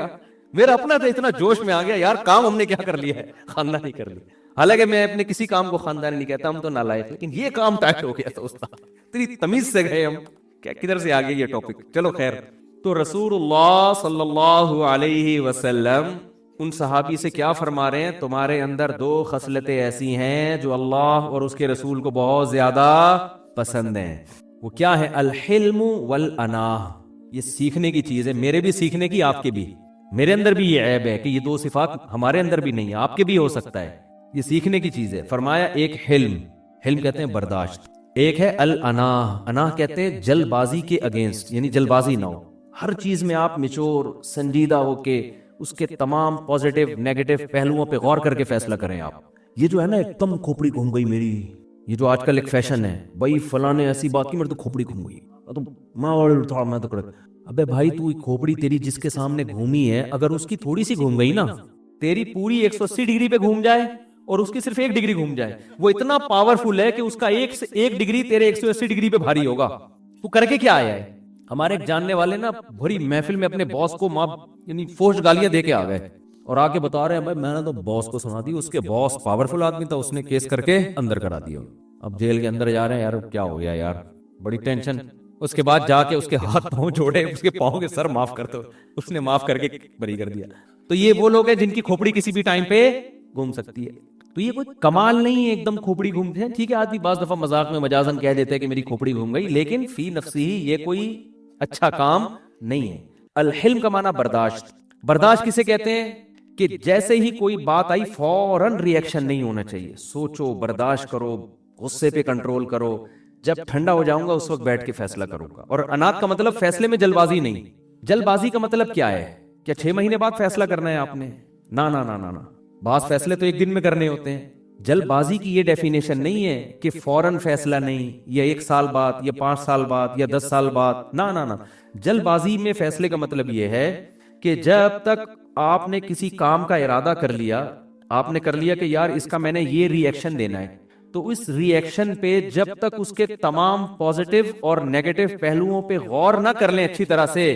S1: میرا اپنا تو اتنا جوش میں آ گیا یار کام ہم نے کیا کر لیا ہے, خاندانی کر لیا. حالانکہ میں اپنے کسی کام کو خاندانی نہیں کہتا, ہم تو نالائق, لیکن یہ کام ٹائٹ ہو گیا تو استاد تیری تمیز سے گئے ہم, کیا کدھر سے آ گیا یہ ٹاپک. چلو خیر. تو رسول اللہ صلی اللہ علیہ وسلم ان صحابی سے کیا فرما رہے ہیں, تمہارے اندر دو خصلتیں ایسی ہیں جو اللہ اور اس کے رسول کو بہت زیادہ پسند ہیں. وہ کیا ہے؟ الحلم والاناہ. یہ سیکھنے کی چیز ہے, میرے بھی سیکھنے کی, آپ کے بھی. میرے اندر بھی یہ عیب ہے کہ یہ دو صفات ہمارے اندر بھی نہیں ہے, آپ کے بھی ہو سکتا ہے. یہ سیکھنے کی چیز ہے. فرمایا ایک حلم کہتے ہیں برداشت, ایک ہے الاناہ. اناہ کہتے ہیں جلد بازی کے اگینسٹ, یعنی جلد بازی نہ ہو, ہر چیز میں آپ میچور سنجیدہ ہو کے اس کے تمام پازیٹیو نیگیٹو پہلوؤں پہ غور کر کے فیصلہ کریں. آپ یہ جو ہے نا ایک دم کھوپڑی گھوم گئی میری, یہ جو آج کل ایک فیشن ہے, بھائی فلاں نے ایسی بات کی میرے تو کھوپڑی گھوم گئی, تو میں تو کر. ابے بھائی تو کھوپڑی تیری جس کے سامنے گھومی ہے, اگر اس کی تھوڑی سی گھوم گئی نا, تیری پوری 180 ڈگری پہ گھوم جائے اور اس کی صرف 1 ڈگری گھوم جائے, وہ اتنا پاورفل ہے کہ اس کا ایک ڈگری تیرے 180 ڈگری پہ بھاری ہوگا. تو کر کے کیا آیا ہے؟ ہمارے ایک جاننے والے نا بھری محفل میں اپنے باس کو یعنی فوش گالیاں دے کے آ گئے اور آ کے بتا رہے ہیں بھائی میں نے تو باس کو سنا دی, اس کے باس پاورفل آدمی تھا, اس نے کیس کر کے اندر کرا دیا. اب جیل کے اندر جا رہے ہیں, یار کیا ہو گیا یار, بڑی ٹینشن. اس کے بعد جا کے اس کے ہاتھ پاؤں جوڑے, اس کے پاؤں کے سر معاف کر دو, اس نے معاف کر کے بری کر دیا. تو یہ وہ لوگ ہیں جن کی کھوپڑی کسی بھی ٹائم پہ گھوم سکتی ہے. تو یہ کوئی کمال نہیں ہے ایک دم کھوپڑی گھومتے ہیں. ٹھیک ہے آدمی بعض دفعہ مذاق میں مجازن کہہ دیتا ہے کہ میری کھوپڑی گھوم گئی, لیکن فی نفسی یہ کوئی اچھا کام نہیں ہے. الحلم کا معنی برداشت. برداشت کسے کہتے ہیں کہ جیسے ہی کوئی بات آئی فوراً ری ایکشن نہیں ہونا چاہیے, سوچو, برداشت کرو, غصے پہ کنٹرول کرو. جب ٹھنڈا ہو جاؤں گا اس وقت بیٹھ کے فیصلہ کروں گا. اور انات کا مطلب فیصلے میں جلد بازی نہیں. جلد بازی کا مطلب کیا ہے؟ کیا 6 مہینے بعد فیصلہ کرنا ہے آپ نے؟ نا نا نا نا نا. بعض فیصلے تو ایک دن میں کرنے ہوتے ہیں. جلد بازی کی یہ ڈیفینیشن نہیں ہے کہ فوراً فیصلہ نہیں، یا 1 سال بعد، یا 5 سال بعد، یا 10 سال بعد. نا نا نا. جلد بازی میں فیصلے کا مطلب یہ ہے کہ جب تک آپ نے کسی کام کا ارادہ کر لیا، آپ نے کر لیا کہ یار اس کا میں نے یہ ری ایکشن دینا ہے، تو اس ری ایکشن پہ جب تک اس کے تمام پازیٹیو اور نیگیٹو پہلوؤں پہ غور نہ کر لیں اچھی طرح سے،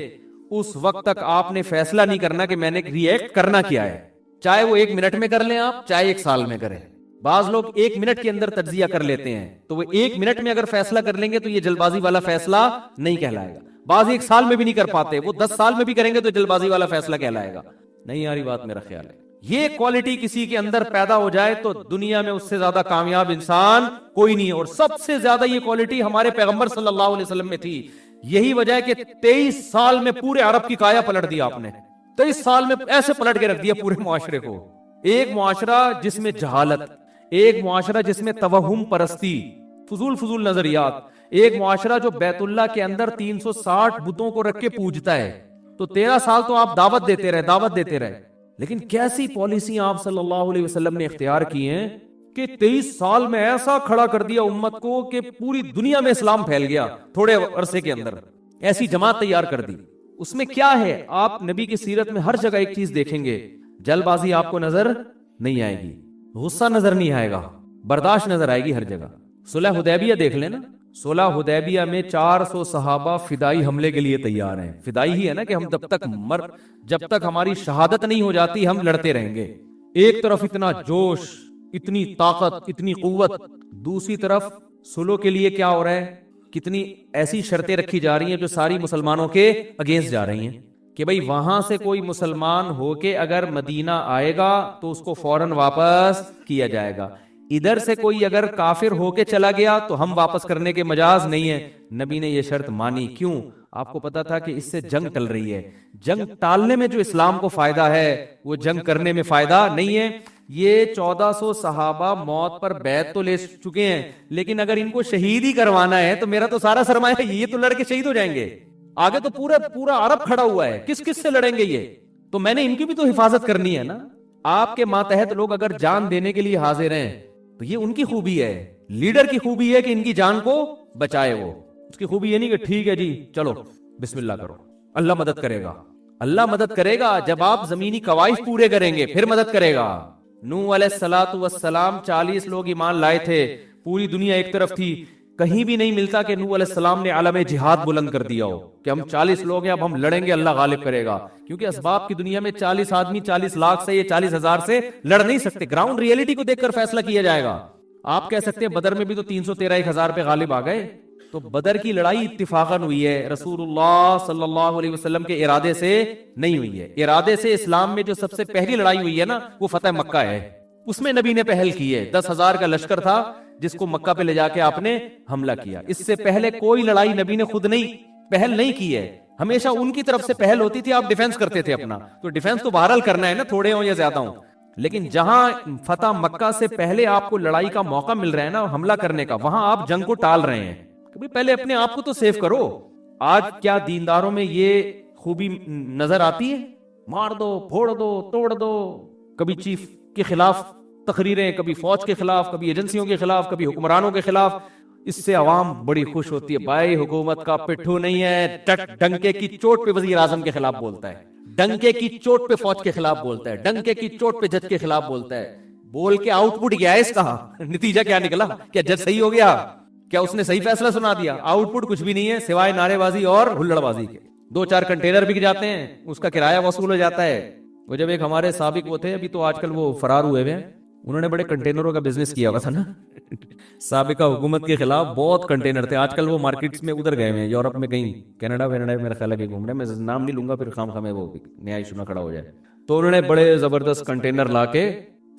S1: اس وقت تک آپ نے فیصلہ نہیں کرنا کہ میں نے ری ایکٹ کرنا کیا ہے. چاہے وہ 1 منٹ میں کر لیں آپ، چاہے 1 سال میں کریں. بعض لوگ 1 منٹ کے اندر تجزیہ کر لیتے ہیں، تو وہ 1 منٹ میں اگر فیصلہ کر لیں گے تو یہ جلد بازی والا فیصلہ نہیں کہلائے گا. بعض 1 سال میں بھی نہیں کر پاتے، وہ 10 سال میں بھی کریں گے تو جلد بازی والا فیصلہ کہلائے گا. نہیں آ رہی بات میرا خیال ہے. یہ کوالٹی کسی کے اندر پیدا ہو جائے تو دنیا میں اس سے زیادہ کامیاب انسان کوئی نہیں ہے. اور سب سے زیادہ یہ کوالٹی ہمارے پیغمبر صلی اللہ علیہ وسلم میں تھی. یہی وجہ ہے کہ 23 سال میں پورے عرب کی کایا پلٹ دیا آپ نے. 23 سال میں ایسے پلٹ کے رکھ دیا پورے معاشرے کو. ایک معاشرہ جس میں جہالت، ایک معاشرہ جس میں توہم پرستی، فضول نظریات، ایک معاشرہ جو بیت اللہ کے اندر 360 بتوں کو رکھ کے پوجتا ہے. تو 13 سال تو آپ دعوت دیتے رہے. لیکن کیسی پالیسی آپ صلی اللہ علیہ وسلم نے اختیار کی ہیں کہ 23 سال میں ایسا کھڑا کر دیا امت کو کہ پوری دنیا میں اسلام پھیل گیا تھوڑے عرصے کے اندر. ایسی جماعت تیار کر دی. اس میں کیا ہے؟ آپ نبی کی سیرت میں ہر جگہ ایک چیز دیکھیں گے، جلد بازی آپ کو نظر نہیں آئے گی، غصہ نظر نہیں آئے گا، برداشت نظر آئے گی ہر جگہ. صلح حدیبیہ دیکھ لینا. صلح حدیبیہ میں 400 صحابہ فدائی حملے کے لیے تیار ہیں. فدائی ہی ہے نا کہ ہم جب تک ہماری شہادت نہیں ہو جاتی ہم لڑتے رہیں گے. ایک طرف اتنا جوش، اتنی طاقت، اتنی قوت، دوسری طرف صلح کے لیے کیا ہو رہا ہے؟ کتنی ایسی شرطیں رکھی جا رہی ہیں جو ساری مسلمانوں کے اگینسٹ جا رہی ہیں کہ بھئی وہاں سے کوئی مسلمان ہو کے اگر مدینہ آئے گا تو اس کو فوراً واپس کیا جائے گا. ادھر سے کوئی اگر کافر ہو کے چلا گیا تو ہم واپس کرنے کے مجاز نہیں ہے. نبی نے یہ شرط مانی. کیوں؟ آپ کو پتا تھا کہ اس سے جنگ ٹل رہی ہے. جنگ ٹالنے میں جو اسلام کو فائدہ ہے وہ جنگ کرنے میں فائدہ نہیں ہے. یہ 1400 صحابہ موت پر بیعت تو لے چکے ہیں، لیکن اگر ان کو شہید ہی کروانا ہے تو میرا تو سارا سرمایہ یہ تو لڑ کے شہید ہو جائیں گے. آگے تو پورا عرب کھڑا ہوا ہے، کس سے لڑیں گے یہ؟ تو میں نے ان کی بھی تو حفاظت کرنی ہے نا. آپ کے ماتحت لوگ اگر جان دینے کے لیے حاضر ہیں تو یہ ان کی خوبی ہے. لیڈر کی خوبی ہے کہ ان کی جان کو بچائے. وہ اس کی خوبی یہ نہیں کہ ٹھیک ہے جی چلو بسم اللہ کرو، اللہ مدد کرے گا. اللہ مدد کرے گا جب آپ زمینی قواعد پورے کریں گے، پھر مدد کرے گا. نوح علیہ الصلوۃ والسلام 40 لوگ ایمان لائے تھے، پوری دنیا ایک طرف تھی. کہیں بھی نہیں ملتا کہ نوح علیہ السلام نے عالم جہاد بلند کر دیا ہو کہ ہم 40 لوگ ہیں اب ہم لڑیں گے، اللہ غالب کرے گا. کیونکہ اسباب کی دنیا میں 40 آدمی 40 لاکھ سے یا 40,000 سے لڑ نہیں سکتے. گراؤنڈ ریئلٹی کو دیکھ کر فیصلہ کیا جائے گا. آپ کہہ سکتے ہیں بدر میں بھی تو 313,000 پہ غالب آ گئے. تو بدر کی لڑائی اتفاقاً ہوئی ہے، رسول اللہ صلی اللہ علیہ وسلم کے ارادے سے نہیں ہوئی ہے. ارادے سے اسلام میں جو سب سے پہلی لڑائی ہوئی ہے نا وہ فتح مکہ ہے. اس میں نبی نے پہل کی ہے. 10,000 کا لشکر تھا جس کو مکہ پہ لے جا کے آپ نے حملہ کیا. اس سے پہلے کوئی لڑائی نبی نے خود نہیں پہل نہیں کی ہے. ہمیشہ ان کی طرف سے پہل ہوتی تھی، آپ ڈیفنس کرتے تھے اپنا. تو ڈیفنس تو بہرحال کرنا ہے نا، تھوڑے ہوں یا زیادہ ہوں. لیکن جہاں فتح مکہ سے پہلے آپ کو لڑائی کا موقع مل رہا ہے نا حملہ کرنے کا، وہاں آپ جنگ کو ٹال رہے ہیں. کہ پہلے اپنے آپ کو تو سیف کرو. آج کیا دینداروں میں یہ خوبی نظر آتی ہے؟ مار دو، پھوڑ دو، توڑ دو. کبھی چیف کے خلاف تقریریں، کبھی فوج کے خلاف، کبھی ایجنسیوں کے خلاف، کبھی حکمرانوں کے خلاف. اس سے عوام بڑی خوش ہوتی ہے. بھائی حکومت کا پٹھو نہیں ہے، ڈنکے کی چوٹ پہ وزیر اعظم کے خلاف بولتا ہے، ڈنکے کی چوٹ پہ فوج کے خلاف بولتا ہے، ڈنکے کی چوٹ پہ جج کے خلاف بولتا ہے. بول کے آؤٹ پٹ کیا ہے اس کا؟ نتیجہ کیا نکلا؟ کیا جج صحیح ہو گیا؟ کیا اس نے صحیح فیصلہ سنا دیا؟ آؤٹ پٹ کچھ بھی نہیں ہے سوائے نعرے بازی اور ہلڑ بازی کے. 2-4 کنٹینر بک جاتے ہیں، اس کا کرایہ وصول ہو جاتا ہے. وہ جب ایک ہمارے سابق وہ تھے، ابھی تو آج کل وہ فرار ہوئے ہوئے ہیں، انہوں نے بڑے کنٹینروں کا بزنس کیا ہوا تھا نا سابقہ حکومت کے خلاف. بہت کنٹینر تھے. آج کل وہ مارکیٹس میں ادھر گئے ہیں، یورپ میں کہیں کینیڈا وینیڈا میرا خیال ہے کہ گھوم رہے ہیں. میں نام نہیں لوں گا پھر خام خامے وہ نیا ایشو نہ کھڑا ہو جائے. تو انہوں نے بڑے زبردست کنٹینر لا کے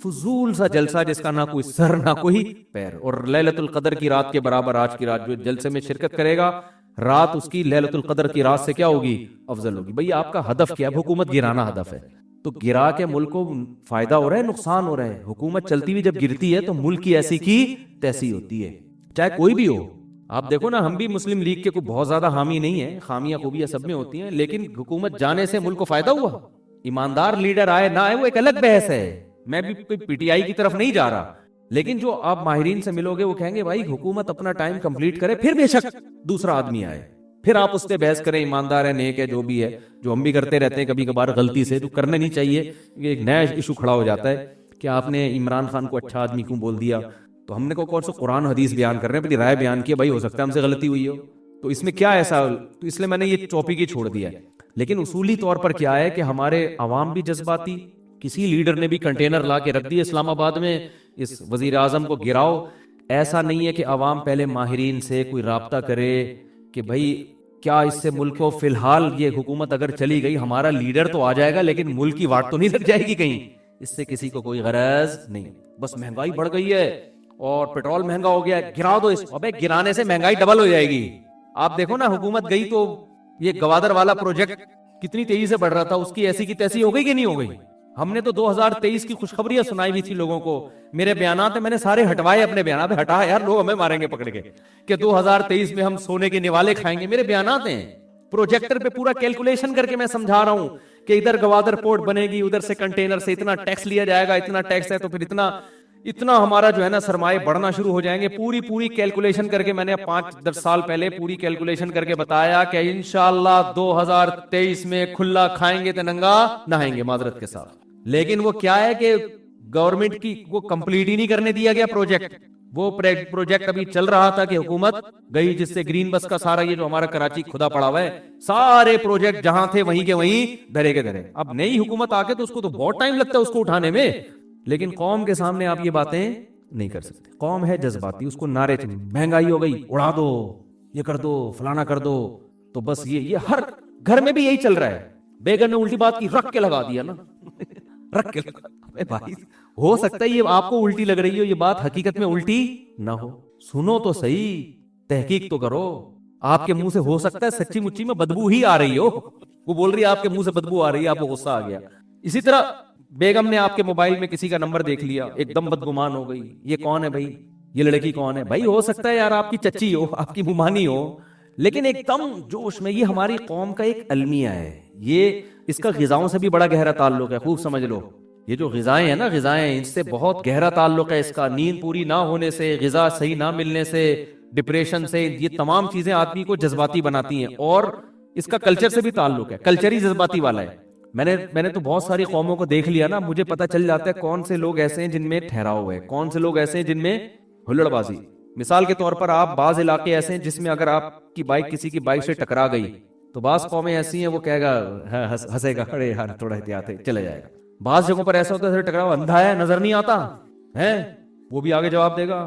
S1: فضول سا جلسہ جس کا نہ کوئی سر نہ کوئی پیر، اور لیلۃ القدر کی رات کے برابر آج کی رات جو جلسے میں شرکت کرے گا، رات اس کی لیلۃ القدر کی رات سے کیا ہوگی؟ افضل ہوگی. بھئی آپ کا ہدف کیا ہے؟ حکومت گرانا ہدف ہے. تو گرا کے ملک کو فائدہ ہو رہا ہے، نقصان ہو رہا ہے. حکومت چلتی ہوئی جب گرتی ہے تو ملک کی ایسی کی تیسی ہوتی ہے، چاہے کوئی بھی ہو. آپ دیکھو نا, ہم بھی مسلم لیگ کے کوئی بہت زیادہ حامی نہیں ہیں, خامیاں خوبیاں سب میں ہوتی ہیں, لیکن حکومت جانے سے ملک کو فائدہ ہوا؟ ایماندار لیڈر آئے نہ آئے وہ ایک الگ بحث ہے, میں بھی کوئی پی ٹی آئی کی طرف نہیں جا رہا, لیکن جو آپ ماہرین سے ملو گے وہ کہیں گے بھائی حکومت اپنا ٹائم کمپلیٹ کرے پھر بے شک دوسرا آدمی آئے, پھر آپ اس سے بحث کریں ایماندار ہے نیک ہے جو بھی ہے, جو ہم بھی کرتے رہتے ہیں کبھی کبھار غلطی سے, تو کرنا نہیں چاہیے. ایک نیا ایشو کھڑا ہو جاتا ہے کہ آپ نے عمران خان کو اچھا آدمی کیوں بول دیا, تو ہم نے کون سا قرآن حدیث بیان کر رہے ہیں, اپنی رائے بیان کی, بھائی ہو سکتا ہے ہم سے غلطی ہوئی ہو, تو اس میں کیا ایسا, تو اس لیے میں نے یہ ٹاپک ہی چھوڑ دیا ہے. لیکن اصولی طور پر کیا ہے کہ ہمارے عوام بھی جذباتی, کسی لیڈر نے بھی کنٹینر لا کے رکھ دیے اسلام آباد میں, اس وزیر اعظم کو گراؤ. ایسا نہیں ہے کہ عوام پہلے ماہرین سے کوئی رابطہ کرے کہ بھائی کیا اس سے ملک کو, فی الحال یہ حکومت اگر چلی گئی ہمارا لیڈر تو آ جائے گا لیکن ملک کی واٹ تو نہیں لگ جائے گی کہیں, اس سے کسی کو کوئی غرض نہیں. بس مہنگائی بڑھ گئی ہے اور پیٹرول مہنگا ہو گیا, گرا دو اس کو, ابے گرانے سے مہنگائی ڈبل ہو جائے گی. آپ دیکھو نا حکومت گئی تو یہ گوادر والا پروجیکٹ کتنی تیزی سے بڑھ رہا تھا, اس کی ایسی کی تیسی ہو گئی کہ نہیں ہو گئی؟ ہم نے تو 2023 کی خوشخبریاں سنائی ہوئی تھی لوگوں کو, میرے بیانات ہیں میں نے سارے ہٹوائے, اپنے بیانات ہٹا یار, لوگ ہمیں ماریں گے پکڑ کے کہ 2023 میں ہم سونے کے نوالے کھائیں گے. میرے بیانات ہیں, پروجیکٹر پہ پورا کیلکولیشن کر کے میں سمجھا رہا ہوں کہ ادھر گوادر پورٹ بنے گی, ادھر سے کنٹینر سے اتنا ٹیکس لیا جائے گا, اتنا ٹیکس ہے تو پھر اتنا ہمارا جو ہے نا سرمایہ بڑھنا شروع ہو جائیں گے. پوری کیلکولیشن کر کے میں نے 5-10 سال پہلے پوری کیلکولیشن کر کے بتایا کہ انشاءاللہ 2023 میں کھلا کھائیں گے تو ننگا نہائیں گے معذرت کے ساتھ. لیکن وہ کیا ہے کہ گورنمنٹ کی وہ کمپلیٹ ہی نہیں کرنے دیا گیا پروجیکٹ. وہ پروجیکٹ ابھی چل رہا تھا کہ حکومت گئی, جس سے گرین بس کا سارا یہ جو ہمارا کراچی کھدا پڑا ہوا ہے, سارے پروجیکٹ جہاں تھے وہیں کے وہیں دھرے کے دھرے. اب نئی حکومت آ کے تو اس کو تو بہت ٹائم لگتا ہے اس کو اٹھانے میں, لیکن قوم کے سامنے آپ یہ باتیں نہیں کر سکتے. قوم ہے جذباتی, اس کو نعرے چاہیے, مہنگائی ہو گئی اڑا دو, یہ کر دو, فلانا کر دو, تو بس یہ ہر گھر میں بھی یہی چل رہا ہے. بیگم نے الٹی بات کی رکھ کے لگا دیا نا, رکھ کے لگا. بھائی ہو سکتا ہے یہ آپ کو الٹی لگ رہی ہو, یہ بات حقیقت میں الٹی نہ ہو, سنو تو صحیح, تحقیق تو کرو. آپ کے منہ سے ہو سکتا ہے سچی مچی میں بدبو ہی آ رہی ہو, وہ بول رہی ہے آپ کے منہ سے بدبو آ رہی ہے, آپ کو غصہ آ گیا. اسی طرح بیگم نے آپ کے موبائل میں کسی کا نمبر دیکھ لیا, ایک دم بدگمان ہو گئی, یہ کون ہے بھائی, یہ لڑکی کون ہے بھائی. ہو سکتا ہے یار آپ کی چچی ہو, آپ کی ممانی ہو, لیکن ایک دم جوش میں. یہ ہماری قوم کا ایک المیہ ہے, یہ اس کا غذاؤں سے بھی بڑا گہرا تعلق ہے, خوب سمجھ لو. یہ جو غذائیں ہیں نا, غذائیں, اس سے بہت گہرا تعلق ہے اس کا. نیند پوری نہ ہونے سے, غذا صحیح نہ ملنے سے, ڈپریشن سے, یہ تمام چیزیں آدمی کو جذباتی بناتی ہیں. اور اس کا کلچر سے بھی تعلق ہے, کلچر ہی جذباتی والا ہے. میں نے تو بہت ساری قوموں کو دیکھ لیا نا, مجھے پتا چل جاتا ہے کون سے لوگ ایسے ہیں جن میں ٹھہراؤ ہے, کون سے لوگ ایسے ہیں جن میں ہلڑ بازی. مثال کے طور پر آپ بعض علاقے ایسے ہیں جس میں اگر آپ کی بائک کسی کی بائک سے ٹکرا گئی تو بعض قومیں ایسی ہیں وہ کہے گا, ہنسے گا, ارے یار تھوڑا احتیاط ہے, چلے جائے گا. بعض جگہوں پر ایسا ہوتا ہے ٹکراؤ, اندھا ہے نظر نہیں آتا ہے, وہ بھی آگے جواب دے گا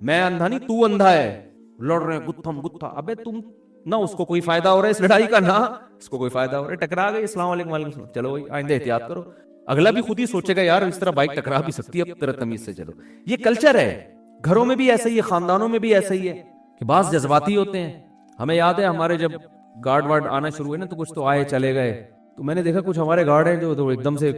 S1: میں اندھا نہیں تو اندھا ہے, لڑ رہے ہیں گتھم گتھا. ابے تم نہ اس کو کوئی فائدہ ہو رہا ہے اس لڑائی کا, نہ اس کو کوئی فائدہ ہو رہا ہے, ٹکرا گئی, السلام علیکم وعلیکم السلام, چلو بھائی آئندہ احتیاط کرو. اگلا بھی خود ہی سوچے گا یار اس طرح بائک ٹکرا بھی سکتی ہے, اب طرح تمیز سے چلو. یہ کلچر ہے, گھروں میں بھی ایسا ہی ہے, خاندانوں میں بھی ایسا ہی ہے کہ بعض جذباتی ہوتے ہیں. ہمیں یاد ہے ہمارے جب گارڈ وارڈ آنا شروع ہوئے نا تو کچھ تو آئے چلے گئے, تو میں نے دیکھا کچھ ہمارے گارڈ ہیں جو ایک دم سے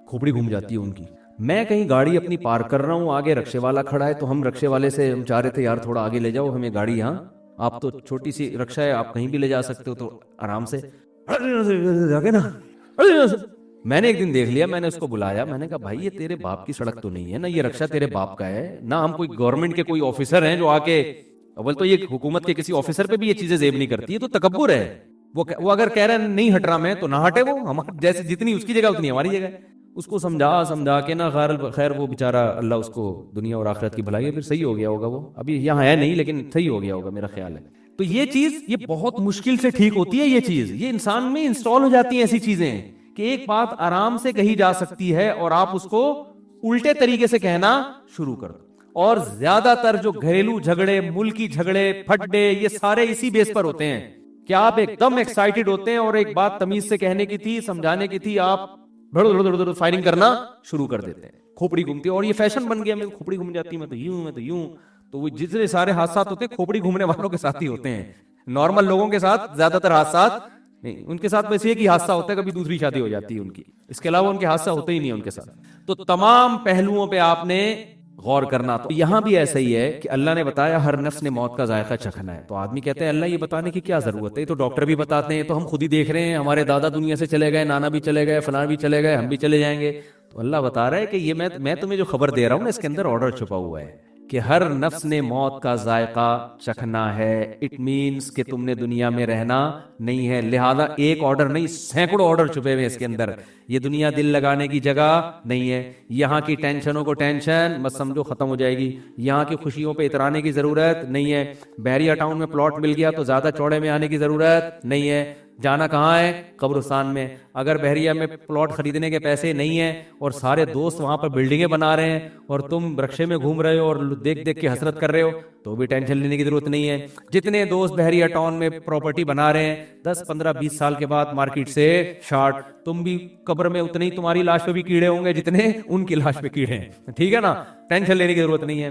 S1: کھوپڑی گھوم جاتی ہے ان کی. میں کہیں گاڑی اپنی پارک کر رہا ہوں, آگے رکشے والا کھڑا ہے, تو ہم رکشے والے سے ہم چاہ رہے تھے یار تھوڑا آگے لے جاؤ ہمیں گاڑی, یہاں آپ تو چھوٹی سی رکشہ ہے آپ کہیں بھی لے جا سکتے ہو, تو آرام سے نا. میں نے ایک دن دیکھ لیا, میں نے اس کو بلایا, میں نے کہا بھائی یہ تیرے باپ کی سڑک تو نہیں ہے نا, یہ رکشہ تیرے باپ کا ہے نہ, ہم کوئی گورنمنٹ کے کوئی آفیسر ہیں جو آ کے, اول تو یہ حکومت کے کسی آفیسر پہ بھی یہ چیزیں زیب نہیں کرتی ہے, تو تکبر ہے. وہ اگر کہہ رہا ہے نہیں ہٹ رہا میں تو نہ ہٹے, وہ ہمارے جیسے جتنی اس کی جگہ اتنی ہماری جگہ. اس کو سمجھا کے نا, خیر وہ بیچارہ اللہ اس کو دنیا اور آخرت کی بھلائی ہے, پھر صحیح ہو گیا ہوگا. وہ ابھی یہاں ہے نہیں لیکن صحیح ہو گیا ہوگا میرا خیال ہے. تو یہ چیز یہ بہت مشکل سے ٹھیک ہوتی ہے, یہ چیز یہ انسان میں انسٹال ہو جاتی ہیں ایسی چیزیں کہ ایک بات آرام سے کہی جا سکتی ہے اور آپ اس کو الٹے طریقے سے کہنا شروع کر دو. اور زیادہ تر جو گھریلو جھگڑے, ملکی جھگڑے, پھٹے, یہ سارے اسی بیس پر ہوتے ہیں کہ آپ ایک دم ایکسائٹڈ ہوتے ہیں اور ایک بات تمیز سے کہنے کی تھی, سمجھانے کی تھی, آپ فائرنگ کرنا شروع کر دیتے ہیں, کھوپڑی گھومتی ہے. اور یہ فیشن بن گیا, میں کھوپڑی گھوم جاتی, میں تو یوں, تو وہ جتنے سارے حادثات ہوتے ہیں کھوپڑی گھومنے والوں کے ساتھ ہی ہوتے ہیں. نارمل لوگوں کے ساتھ زیادہ تر حادثات نہیں, ان کے ساتھ بس ایک ہی حادثہ ہوتا ہے, کبھی دوسری شادی ہو جاتی ہے ان کی, اس کے علاوہ ان کے حادثہ ہوتے ہی نہیں ان کے ساتھ. تو تمام پہلوؤں پہ آپ نے غور کرنا. تو یہاں بھی ایسا ہی ہے کہ اللہ نے بتایا ہر نفس نے موت کا ذائقہ چکھنا ہے. تو آدمی کہتے ہیں اللہ یہ بتانے کی کیا ضرورت ہے, تو ڈاکٹر بھی بتاتے ہیں, تو ہم خود ہی دیکھ رہے ہیں, ہمارے دادا دنیا سے چلے گئے, نانا بھی چلے گئے, فلاں بھی چلے گئے, ہم بھی چلے جائیں گے. تو اللہ بتا رہا ہے کہ یہ میں تمہیں جو خبر دے رہا ہوں نا, اس کے اندر آرڈر چھپا ہوا ہے کہ ہر نفس نے موت کا ذائقہ چکھنا ہے. اٹ مینس کہ تم نے دنیا میں رہنا نہیں ہے. لہذا ایک آرڈر نہیں, سینکڑوں آرڈر چھپے ہوئے اس کے اندر. یہ دنیا دل لگانے کی جگہ نہیں ہے. یہاں کی ٹینشنوں کو ٹینشن مت سمجھو ختم ہو جائے گی. یہاں کی خوشیوں پہ اترانے کی ضرورت نہیں ہے. بحریہ ٹاؤن میں پلاٹ مل گیا تو زیادہ چوڑے میں آنے کی ضرورت نہیں ہے. جانا کہاں ہے؟ قبرستان میں. اگر بحریہ میں پلاٹ خریدنے کے پیسے نہیں ہیں اور سارے دوست وہاں پر بلڈنگیں بنا رہے ہیں اور تم رکشے میں گھوم رہے ہو اور دیکھ دیکھ کے حسرت کر رہے ہو, تو بھی ٹینشن لینے کی ضرورت نہیں ہے. جتنے دوست بحریہ ٹاؤن میں پراپرٹی بنا رہے ہیں 10 15 20 سال کے بعد مارکیٹ سے شارٹ, تم بھی قبر میں اتنے ہی تمہاری لاش پہ بھی کیڑے ہوں گے جتنے ان کی لاش پہ کیڑے ہیں. ٹھیک ہے نا, ٹینشن لینے کی ضرورت نہیں ہے.